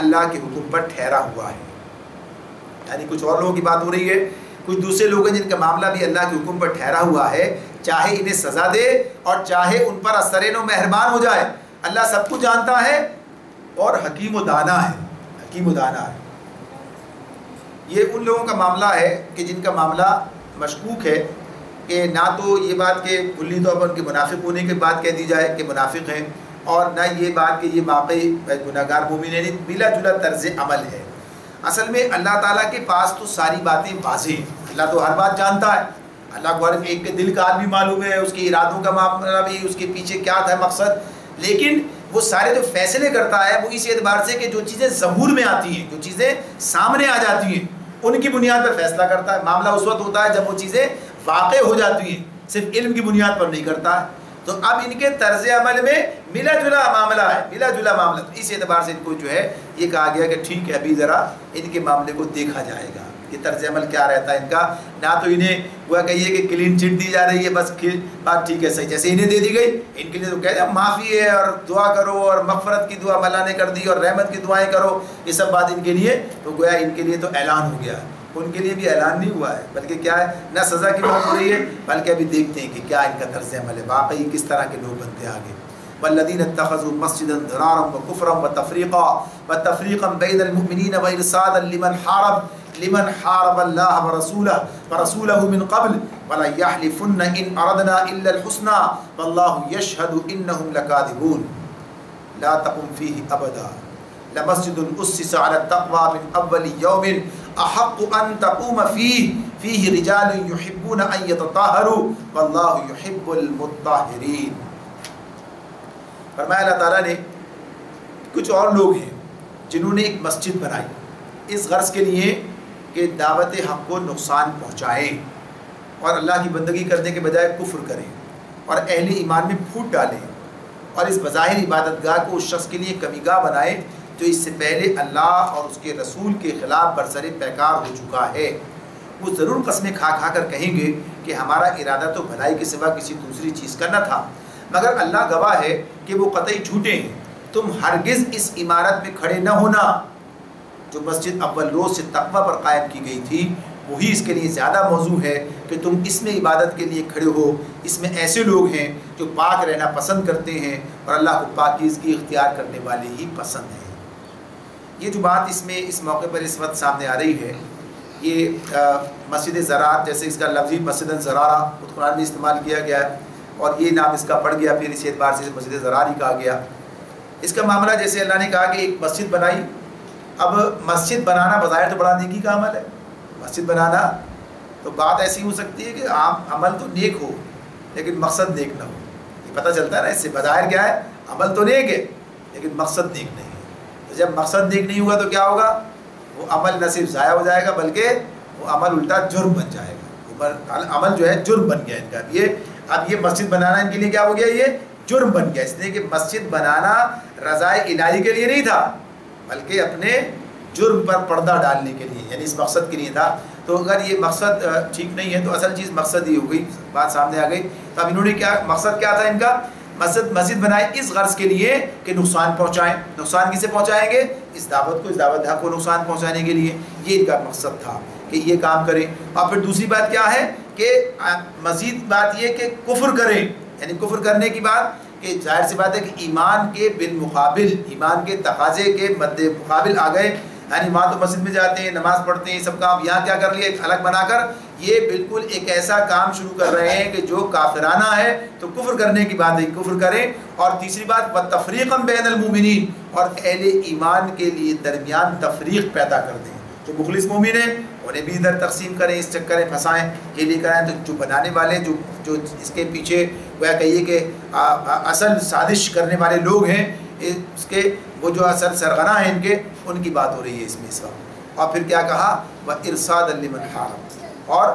Speaker 2: اللہ کے حکم پر ٹھہرا ہوا ہے، یعنی کچھ اور لوگوں کی بات ہو رہی ہے، کچھ دوسرے لوگ ہیں جن کا معاملہ بھی اللہ کے حکم پر ٹھہرا ہوا ہے، چاہے انہیں سزا دے اور چاہے ان پر اثرین و مہربان ہو جائے، اللہ سب کچھ جانتا ہے اور حکیم و دانا ہے، حکیم و دانا ہے۔ یہ ان لوگوں کا معاملہ ہے کہ جن کا معاملہ مشکوک ہے، کہ نہ تو یہ بات کہ کلی طور پر ان کے منافق ہونے کے بعد کہہ دی جائے کہ منافق ہیں، اور نہ یہ بات کہ یہ واقعی گناہ گار مومن ہیں، ملا جلا طرز عمل ہے۔ اصل میں اللہ تعالیٰ کے پاس تو ساری باتیں واضح ہیں، اللہ تو ہر بات جانتا ہے، اللہ کو ہر ایک کے دل کا حال بھی معلوم ہے، اس کے ارادوں کا معاملہ بھی، اس کے پیچھے کیا تھا مقصد، لیکن وہ سارے جو فیصلے کرتا ہے وہ اس اعتبار سے کہ جو چیزیں ظہور میں آتی ہیں، جو چیزیں سامنے آ جاتی ہیں، ان کی بنیاد پر فیصلہ کرتا ہے۔ معاملہ اس وقت ہوتا ہے جب وہ چیزیں واقع ہو جاتی ہیں، صرف علم کی بنیاد پر نہیں کرتا ہے۔ تو اب ان کے طرز عمل میں ملا جلا معاملہ ہے، ملا جلا معاملہ، تو اس اعتبار سے ان کو جو ہے یہ کہا گیا کہ ٹھیک ہے ابھی ذرا ان کے معاملے کو دیکھا جائے گا، یہ طرز عمل کیا رہتا ہے ان کا۔ نہ تو انہیں وہ کہیے کہ کلین چٹ دی جا رہی ہے، بس بات ٹھیک ہے صحیح جیسے انہیں دے دی گئی، ان کے لیے تو کہتے ہیں معافی ہے اور دعا کرو اور مغفرت کی دعا اللہ نے کر دی اور رحمت کی دعائیں کرو، یہ سب بات ان کے لیے تو گویا ان کے لیے تو اعلان ہو گیا، ان کے لیے بھی اعلان نہیں ہوا ہے، بلکہ کیا ہے، نہ سزا کی بات ہو رہی ہے، بلکہ ابھی دیکھتے ہیں کہ کیا ان کا طرز عمل ہے، واقعی کس طرح کے لوگ بنتے ہیں آگے۔ والذین اتخذوا مسجدا ضرارا وکفرا وتفریقا بین المؤمنین وارصادا لمن حارب اللہ ورسولہ من قبل ولا یحلفن ان اردنا الا الحسنى واللہ یشہد انہم لکاذبون لا تقم فیہ ابدا لمسجد اسس علی التقوى من اول یوم احق ان تقوم فیہ رجال یحبون ان یتطہروا واللہ یحب المطہرین۔ فرمایا اللہ تعالیٰ نے کچھ اور لوگ ہیں جنہوں نے ایک مسجد بنائی اس غرض کے لیے کہ دعوت حق کو نقصان پہنچائیں اور اللہ کی بندگی کرنے کے بجائے کفر کریں اور اہل ایمان میں پھوٹ ڈالیں اور اس بظاہر عبادت گاہ کو اس شخص کے لیے کمی گاہ بنائیں جو اس سے پہلے اللہ اور اس کے رسول کے خلاف برسر پیکار ہو چکا ہے۔ وہ ضرور قسمیں کھا کھا کر کہیں گے کہ ہمارا ارادہ تو بھلائی کے سوا کسی دوسری چیز کا نہ تھا، مگر اللہ گواہ ہے کہ وہ قطعی جھوٹے ہیں۔ تم ہرگز اس عمارت میں کھڑے نہ ہونا جو مسجد اول روز سے تقوی پر قائم کی گئی تھی، وہی اس کے لیے زیادہ موضوع ہے کہ تم اس میں عبادت کے لیے کھڑے ہو۔ اس میں ایسے لوگ ہیں جو پاک رہنا پسند کرتے ہیں اور اللہ کو پاکیزگی اختیار کرنے والے ہی پسند ہیں۔ یہ جو بات اس میں اس موقع پر اس وقت سامنے آ رہی ہے، یہ مسجد زرار، جیسے اس کا لفظی مسجد زرارہ قرآن میں استعمال کیا گیا ہے اور یہ نام اس کا پڑ گیا، پھر اس اعتبار سے مسجد زرار ہی کہا گیا۔ اس کا معاملہ جیسے اللہ نے کہا کہ ایک مسجد بنائی، اب مسجد بنانا بظاہر تو بڑا نیکی کا عمل ہے، مسجد بنانا تو بات ایسی ہو سکتی ہے کہ عام عمل تو نیک ہو لیکن مقصد نیک نہ ہو، یہ پتہ چلتا ہے نا، اس سے بظاہر کیا ہے، عمل تو نیک ہے لیکن مقصد نیک نہیں ہے۔ تو جب مقصد نیک نہیں ہوا تو کیا ہوگا، وہ عمل نہ صرف ضائع ہو جائے گا بلکہ وہ عمل الٹا جرم بن جائے گا، عمل جو ہے جرم بن گیا ان کا۔ اب یہ مسجد بنانا ان کے لیے کیا ہو گیا، یہ جرم بن گیا، اس لیے کہ مسجد بنانا رضائے الہی کے لیے نہیں تھا بلکہ اپنے جرم پر پردہ ڈالنے کے لیے، یعنی اس مقصد کے لیے تھا۔ تو اگر یہ مقصد ٹھیک نہیں ہے تو اصل چیز مقصد ہی ہو گئی، بات سامنے آ گئی۔ تو اب انہوں نے کیا، مقصد کیا تھا ان کا، مسجد بنائی اس غرض کے لیے کہ نقصان پہنچائیں۔ نقصان کسے پہنچائیں گے، اس دعوت کو، اس دعوت حق کو نقصان پہنچانے کے لیے، یہ ان کا مقصد تھا کہ یہ کام کریں۔ اور پھر دوسری بات کیا ہے کہ مزید بات یہ کہ کفر کریں، یعنی کفر کرنے کی بات کہ ظاہر سی بات ہے کہ ایمان کے بالمقابل، ایمان کے تقاضے کے مد مقابل آ گئے، یعنی وہاں تو مسجد میں جاتے ہیں، نماز پڑھتے ہیں، سب کام، یہاں کیا کر لیا، ایک الگ بنا کر یہ بالکل ایک ایسا کام شروع کر رہے ہیں کہ جو کافرانہ ہے، تو کفر کرنے کی بات ہے، کفر کریں۔ اور تیسری بات وتفریقا بین المؤمنین، اور اہل ایمان کے لیے درمیان تفریق پیدا کر دیں، جو مخلص مومن ہیں انہیں بھی ادھر تقسیم کریں، اس چکر میں پھنسائیں، یہ لے کر آئیں۔ تو جو بنانے والے، جو اس کے پیچھے وہ کہیے کہ اصل سازش کرنے والے لوگ ہیں، اس کے وہ جو اصل سرغنہ ہیں ان کے، ان کی بات ہو رہی ہے اس میں اس وقت۔ اور پھر کیا کہا، وَإِرْصَادًا لِمَنْ حَارَبَ، اور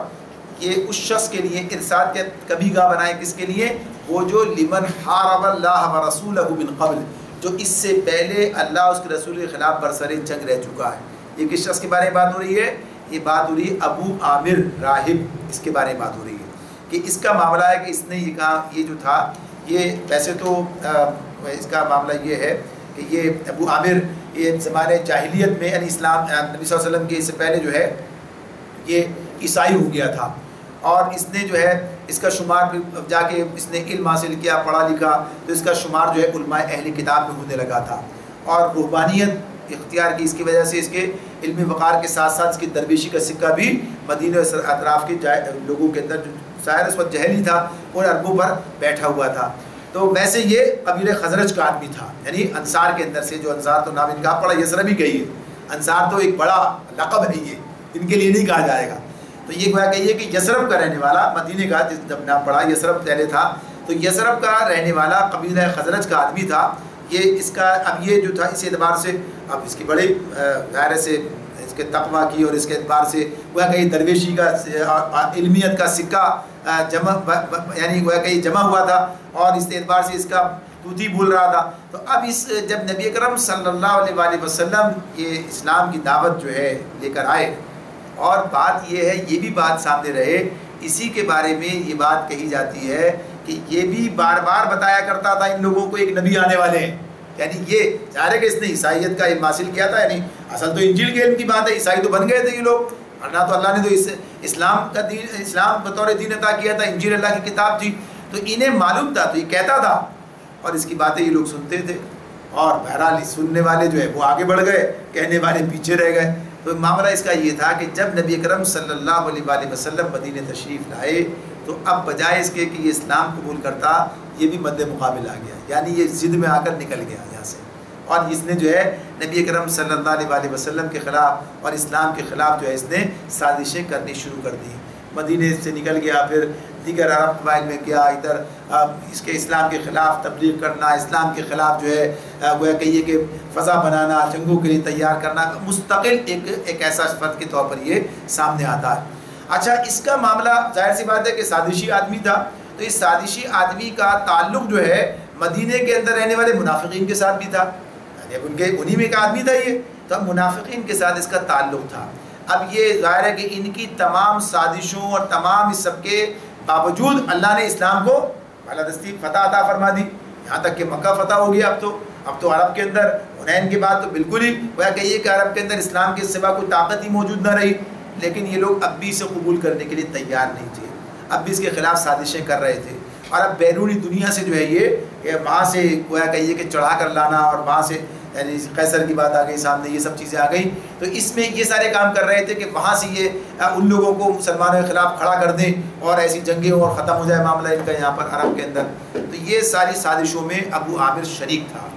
Speaker 2: یہ اس شخص کے لیے ارصاد کے کبھی گاہ بنائے، کس کے لیے، وہ جو لمن حارب اللہ ورسولہ من قبل، جو اس سے پہلے اللہ اس کے رسول کے خلاف برسر جنگ رہ چکا ہے۔ یہ کس شخص کے بارے میں بات ہو رہی ہے، یہ بات ہو رہی ہے ابو عامر راہب، اس کے بارے میں بات ہو رہی ہے کہ اس کا معاملہ ہے کہ اس نے یہ کہا، یہ جو تھا، یہ ویسے تو اس کا معاملہ یہ ہے کہ یہ ابو عامر یہ زمانے جاہلیت میں، یعنی اسلام نبی صلی اللہ علیہ وسلم کے اس سے پہلے جو ہے یہ عیسائی ہو گیا تھا، اور اس نے جو ہے اس کا شمار جا کے اس نے علم حاصل کیا، پڑھا لکھا، تو اس کا شمار جو ہے علماء اہل کتاب میں ہونے لگا تھا، اور روحانیت اختیار کی، اس کی وجہ سے اس کے علمی وقار کے ساتھ ساتھ اس کی درویشی کا سکہ بھی مدینہ اطراف کے لوگوں کے اندر، جو ظاہر اس وقت جہلی تھا، ان عربوں پر بیٹھا ہوا تھا۔ تو ویسے یہ قبیلہ خزرج کا آدمی تھا، یعنی انصار کے اندر سے، جو انصار تو نام ان کا پڑا یسربی کہیے، انصار تو ایک بڑا لقب ہے، یہ ان کے لیے نہیں کہا جائے گا۔ تو یہ گویا کہیے کہ یسرب کا رہنے والا، مدینے کا جب نام پڑا، یسرب پہلے تھا، تو یسرب کا رہنے والا قبیلہ خزرج کا آدمی تھا۔ یہ اس کا اب یہ جو تھا، اس اعتبار سے اب اس کی بڑی ظاہر سے اس کے تقویٰ کی اور اس کے اعتبار سے گویا کہ درویشی کا، علمیت کا سکہ جمع، یعنی گویا کہ جمع ہوا تھا، اور اس اعتبار سے اس کا توتی بول رہا تھا۔ تو اب اس جب نبی اکرم صلی اللہ علیہ وآلہ وسلم یہ اسلام کی دعوت جو ہے لے کر آئے، اور بات یہ ہے، یہ بھی بات سامنے رہے، اسی کے بارے میں یہ بات کہی جاتی ہے کہ یہ بھی بار بار بتایا کرتا تھا ان لوگوں کو ایک نبی آنے والے ہیں، یعنی یہ ظاہر ہے کہ اس نے عیسائیت کا علم حاصل کیا تھا، یعنی اصل تو انجیل کے علم کی بات ہے، عیسائی تو بن گئے تھے یہ لوگ، ورنہ تو اللہ نے تو اسلام کا دین، اسلام بطور دین عطا کیا تھا، انجیل اللہ کی کتاب تھی، تو انہیں معلوم تھا، تو یہ کہتا تھا اور اس کی باتیں یہ لوگ سنتے تھے، اور بہرحال سننے والے جو ہے وہ آگے بڑھ گئے، کہنے والے پیچھے رہ گئے۔ تو معاملہ اس کا یہ تھا کہ جب نبی اکرم صلی اللہ علیہ وآلہ وسلم مدینہ تشریف لائے تو اب بجائے اس کے کہ یہ اسلام قبول کرتا، یہ بھی مد مقابل آ گیا، یعنی یہ ضد میں آ کر نکل گیا یہاں سے، اور اس نے جو ہے نبی اکرم صلی اللہ علیہ وآلہ وسلم کے خلاف اور اسلام کے خلاف جو ہے اس نے سازشیں کرنی شروع کر دی۔ مدینے سے نکل گیا، پھر دیگر عرب قبائل میں گیا، ادھر اس کے اسلام کے خلاف تبلیغ کرنا، اسلام کے خلاف جو ہے گویا کہیے کہ فضا بنانا، جنگوں کے لیے تیار کرنا، مستقل ایک ایسا فرد کے طور پر یہ سامنے آتا ہے۔ اچھا، اس کا معاملہ ظاہر سی بات ہے کہ سازشی آدمی تھا، تو اس سازشی آدمی کا تعلق جو ہے مدینے کے اندر رہنے والے منافقین کے ساتھ بھی تھا، یعنی انہی میں ایک آدمی تھا یہ، تو منافقین کے ساتھ اس کا تعلق تھا۔ اب یہ ظاہر ہے کہ ان کی تمام سازشوں اور تمام اس سب کے باوجود اللہ نے اسلام کو بالادستی فتح عطا فرما دی، یہاں تک کہ مکہ فتح ہو گیا۔ اب تو عرب کے اندر حنین کے بعد تو بالکل ہی گویا کہیے کہ عرب کے اندر اسلام کے سوا کوئی طاقت ہی موجود نہ رہی، لیکن یہ لوگ اب بھی اسے قبول کرنے کے لیے تیار نہیں تھے، اب بھی اس کے خلاف سازشیں کر رہے تھے، اور اب بیرونی دنیا سے جو ہے یہ وہاں سے گویا کہیے کہ چڑھا کر لانا، اور وہاں سے یعنی قیصر کی بات آ گئی سامنے، یہ سب چیزیں آ گئیں، تو اس میں یہ سارے کام کر رہے تھے کہ وہاں سے یہ ان لوگوں کو مسلمانوں کے خلاف کھڑا کر دیں اور ایسی جنگیں اور ختم ہو جائے معاملہ ان کا یہاں پر عرب کے اندر۔ تو یہ ساری سازشوں میں ابو عامر شریک تھا۔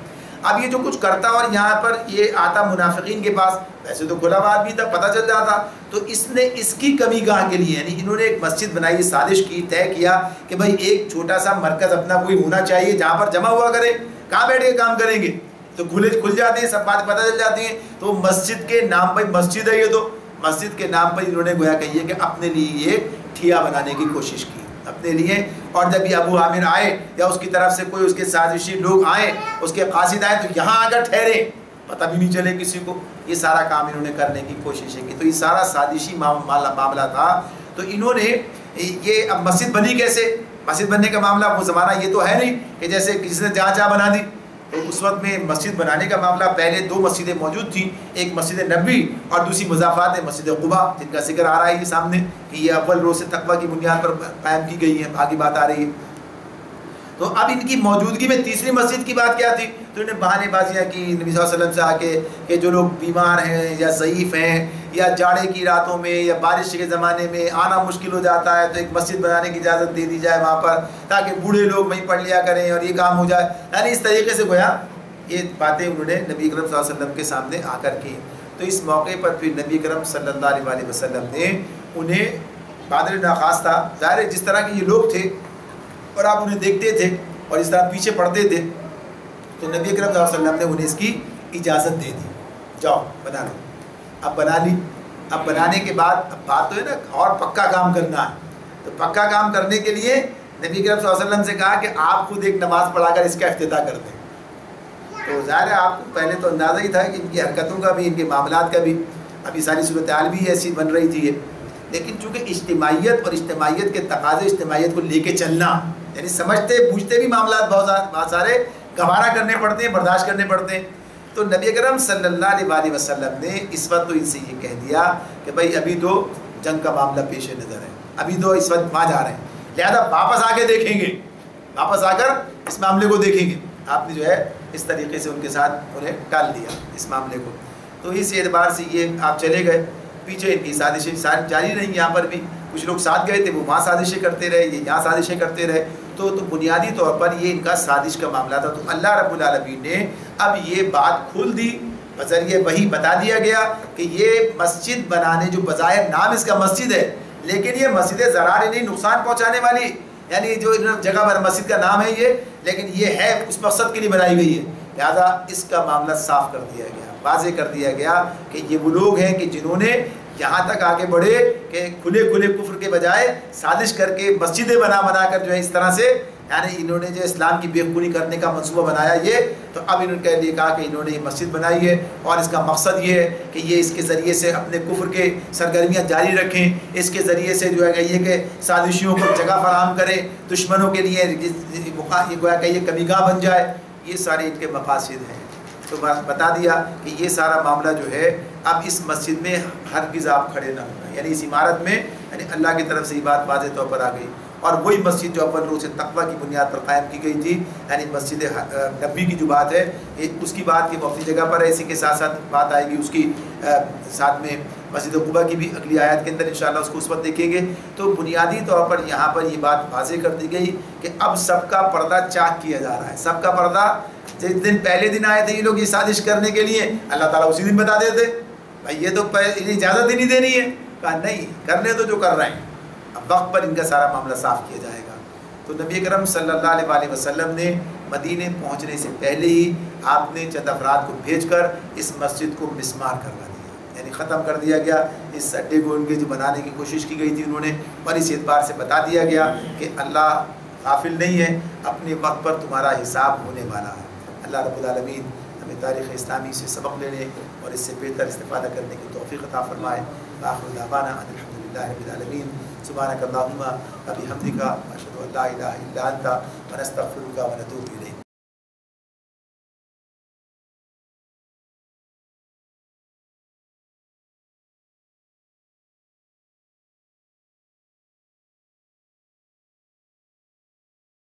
Speaker 2: اب یہ جو کچھ کرتا اور یہاں پر یہ آتا منافقین کے پاس، ویسے تو کھلا ہوا آدمی تھا، پتہ چل جاتا، تو اس نے اس کی کمی گاہ کے لیے یعنی انہوں نے ایک مسجد بنائی، سازش کی، طے کیا کہ بھائی ایک چھوٹا سا مرکز اپنا کوئی ہونا چاہیے جہاں پر جمع ہوا کرے، کہاں بیٹھ کے کام کریں گے، تو کھل جاتے ہیں، سب بات پتہ چل جاتی ہیں۔ تو مسجد کے نام پر، مسجد ہے یہ، تو مسجد کے نام پر انہوں نے گویا کہیے کہ اپنے لیے ایک ٹھیا بنانے کی کوشش کی اپنے لیے، اور جب یہ ابو عامر آئے یا اس کی طرف سے کوئی اس کے سازشی لوگ آئے، اس کے قاصد آئے، تو یہاں آ کر ٹھہرے، پتہ بھی نہیں چلے کسی کو، یہ سارا کام انہوں نے کرنے کی کوششیں کی۔ تو یہ سارا سازشی معاملہ تھا۔ تو انہوں نے یہ اب مسجد بنی کیسے؟ مسجد بننے کا معاملہ وہ زمانہ یہ تو ہے نہیں کہ جیسے کسی نے جہاں بنا دی، تو اس وقت میں مسجد بنانے کا معاملہ پہلے دو مسجدیں موجود تھیں، ایک مسجد نبوی اور دوسری مضافات مسجد قباء، جن کا ذکر آ رہا ہے یہ سامنے کہ یہ اول روز تقویٰ کی بنیاد پر قائم کی گئی ہیں، آگے بات آ رہی ہے۔ تو اب ان کی موجودگی میں تیسری مسجد کی بات کیا تھی؟ تو انہوں نے بہانے بازیاں کی نبی صلی اللہ علیہ وسلم سے آ کے کہ جو لوگ بیمار ہیں یا ضعیف ہیں یا جاڑے کی راتوں میں یا بارش کے زمانے میں آنا مشکل ہو جاتا ہے، تو ایک مسجد بنانے کی اجازت دے دی جائے وہاں پر، تاکہ بوڑھے لوگ وہیں پڑھ لیا کریں اور یہ کام ہو جائے۔ یعنی اس طریقے سے گویا یہ باتیں انہوں نے نبی اکرم صلی اللہ علیہ وسلم کے سامنے آ کر کی۔ تو اس موقع پر پھر نبی اکرم صلی اللہ علیہ وآلہ وسلم نے انہیں بادر ناخواستہ، ظاہر ہے جس طرح کے یہ لوگ تھے اور آپ انہیں دیکھتے تھے اور اس طرح پیچھے پڑتے تھے، تو نبی اکرم صلی اللہ علیہ وسلم نے انہیں اس کی اجازت دے دی، جاؤ بنا لو۔ اب بنا لی، اب بنانے کے بعد اب بات تو ہے نا اور پکا کام کرنا ہے، تو پکا کام کرنے کے لیے نبی اکرم صلی اللہ علیہ وسلم سے کہا کہ آپ خود ایک نماز پڑھا کر اس کا افتتاح کر دیں۔ تو ظاہر ہے آپ کو پہلے تو اندازہ ہی تھا کہ ان کی حرکتوں کا بھی، ان کے معاملات کا بھی، ابھی ساری صورتحال بھی ایسی بن رہی تھی، لیکن چونکہ اجتماعیت اور اجتماعیت کے تقاضے، اجتماعیت کو لے کے چلنا، یعنی سمجھتے بوجھتے بھی معاملات بہت سارے گوارا کرنے پڑتے ہیں، برداشت کرنے پڑتے ہیں۔ تو نبی اکرم صلی اللہ علیہ وآلہ وسلم نے اس وقت تو ان سے یہ کہہ دیا کہ بھائی ابھی تو جنگ کا معاملہ پیش نظر ہے، ابھی تو اس وقت وہاں جا رہے ہیں، لہذا واپس آ کے دیکھیں گے، واپس آ کر اس معاملے کو دیکھیں گے۔ آپ نے جو ہے اس طریقے سے ان کے ساتھ انہیں ٹال دیا اس معاملے کو۔ تو اس اعتبار سے یہ آپ چلے گئے، پیچھے ان کی سازشیں جاری رہیں، یہاں پر بھی کچھ لوگ ساتھ گئے تھے، وہ وہاں سازشیں کرتے رہے، یہ یہاں سازشیں کرتے رہے، تو بنیادی طور پر یہ ان کا سازش کا معاملہ تھا۔ تو اللہ رب العالمین نے اب یہ بات کھول دی، بذریعہ وحی بتا دیا گیا کہ یہ مسجد بنانے، جو بظاہر نام اس کا مسجد ہے، لیکن یہ مسجد ضرار نہیں، نقصان پہنچانے والی، یعنی جو جگہ پر مسجد کا نام ہے یہ، لیکن یہ ہے اس مقصد کے لیے بنائی گئی ہے، لہذا اس کا معاملہ صاف کر دیا گیا، واضح کر دیا گیا کہ یہ وہ لوگ ہیں کہ جنہوں نے یہاں تک آگے بڑھے کہ کھلے کفر کے بجائے سازش کر کے مسجدیں بنا کر جو ہے اس طرح سے، یعنی انہوں نے جو اسلام کی بےخونی کرنے کا منصوبہ بنایا یہ، تو اب انہوں نے کہہ لیا کہا کہ انہوں نے یہ مسجد بنائی ہے اور اس کا مقصد یہ ہے کہ یہ اس کے ذریعے سے اپنے کفر کے سرگرمیاں جاری رکھیں، اس کے ذریعے سے جو ہے یہ کہ سازشیوں کو جگہ فراہم کریں، دشمنوں کے لیے یہ گویا کہ یہ کمی گاہ بن جائے، یہ سارے ان کے مقاصد ہیں۔ تو بتا دیا کہ یہ سارا معاملہ جو ہے اب اس مسجد میں ہرگز آپ کھڑے نہ ہونا، یعنی اس عمارت میں یعنی اللہ کی طرف سے یہ بات واضح طور پر آ گئی، اور وہی مسجد جو اول روز تقویٰ کی بنیاد پر قائم کی گئی تھی، یعنی مسجد نبی کی جو بات ہے اس کی بات کی وہ اپنی جگہ پر ہے، اسی کے ساتھ ساتھ بات آئے گی اس کی ساتھ میں مسجد قباء کی بھی اگلی آیت کے اندر انشاءاللہ اس کو اس وقت دیکھیں گے۔ تو بنیادی طور پر یہاں پر یہ بات واضح کر دی گئی کہ اب سب کا پردہ چاک کیا جا رہا ہے، سب کا پردہ جس دن پہلے دن آئے تھے یہ لوگ یہ سازش کرنے کے لیے، اللہ تعالیٰ اسی دن بتا دیتے بھائی یہ تو اجازت ہی نہیں دینی ہے، کہا نہیں کرنے تو جو کر رہے ہیں، اب وقت پر ان کا سارا معاملہ صاف کیا جائے گا۔ تو نبی اکرم صلی اللہ علیہ وسلم نے مدینے پہنچنے سے پہلے ہی آپ نے چند افراد کو بھیج کر اس مسجد کو مسمار کروا دیا، یعنی ختم کر دیا گیا، اس اڈے کو ان کے جو بنانے کی کوشش کی گئی تھی انہوں نے، اور اس اعتبار سے بتا دیا گیا کہ اللہ غافل نہیں ہے، اپنے وقت پر تمہارا حساب ہونے والا ہے۔ اللہ رب العالمین ہمیں تاریخ اسلامی سے سبق لینے اور اس سے بہتر استفادہ کرنے کی توفیق عطا فرمائے۔ آخر دعوانا ان الحمدللہ رب العالمین، سبحانک اللہم و بحمدک، اشہد ان لا الہ الا انت، ونستغفرک ونتوب الیک۔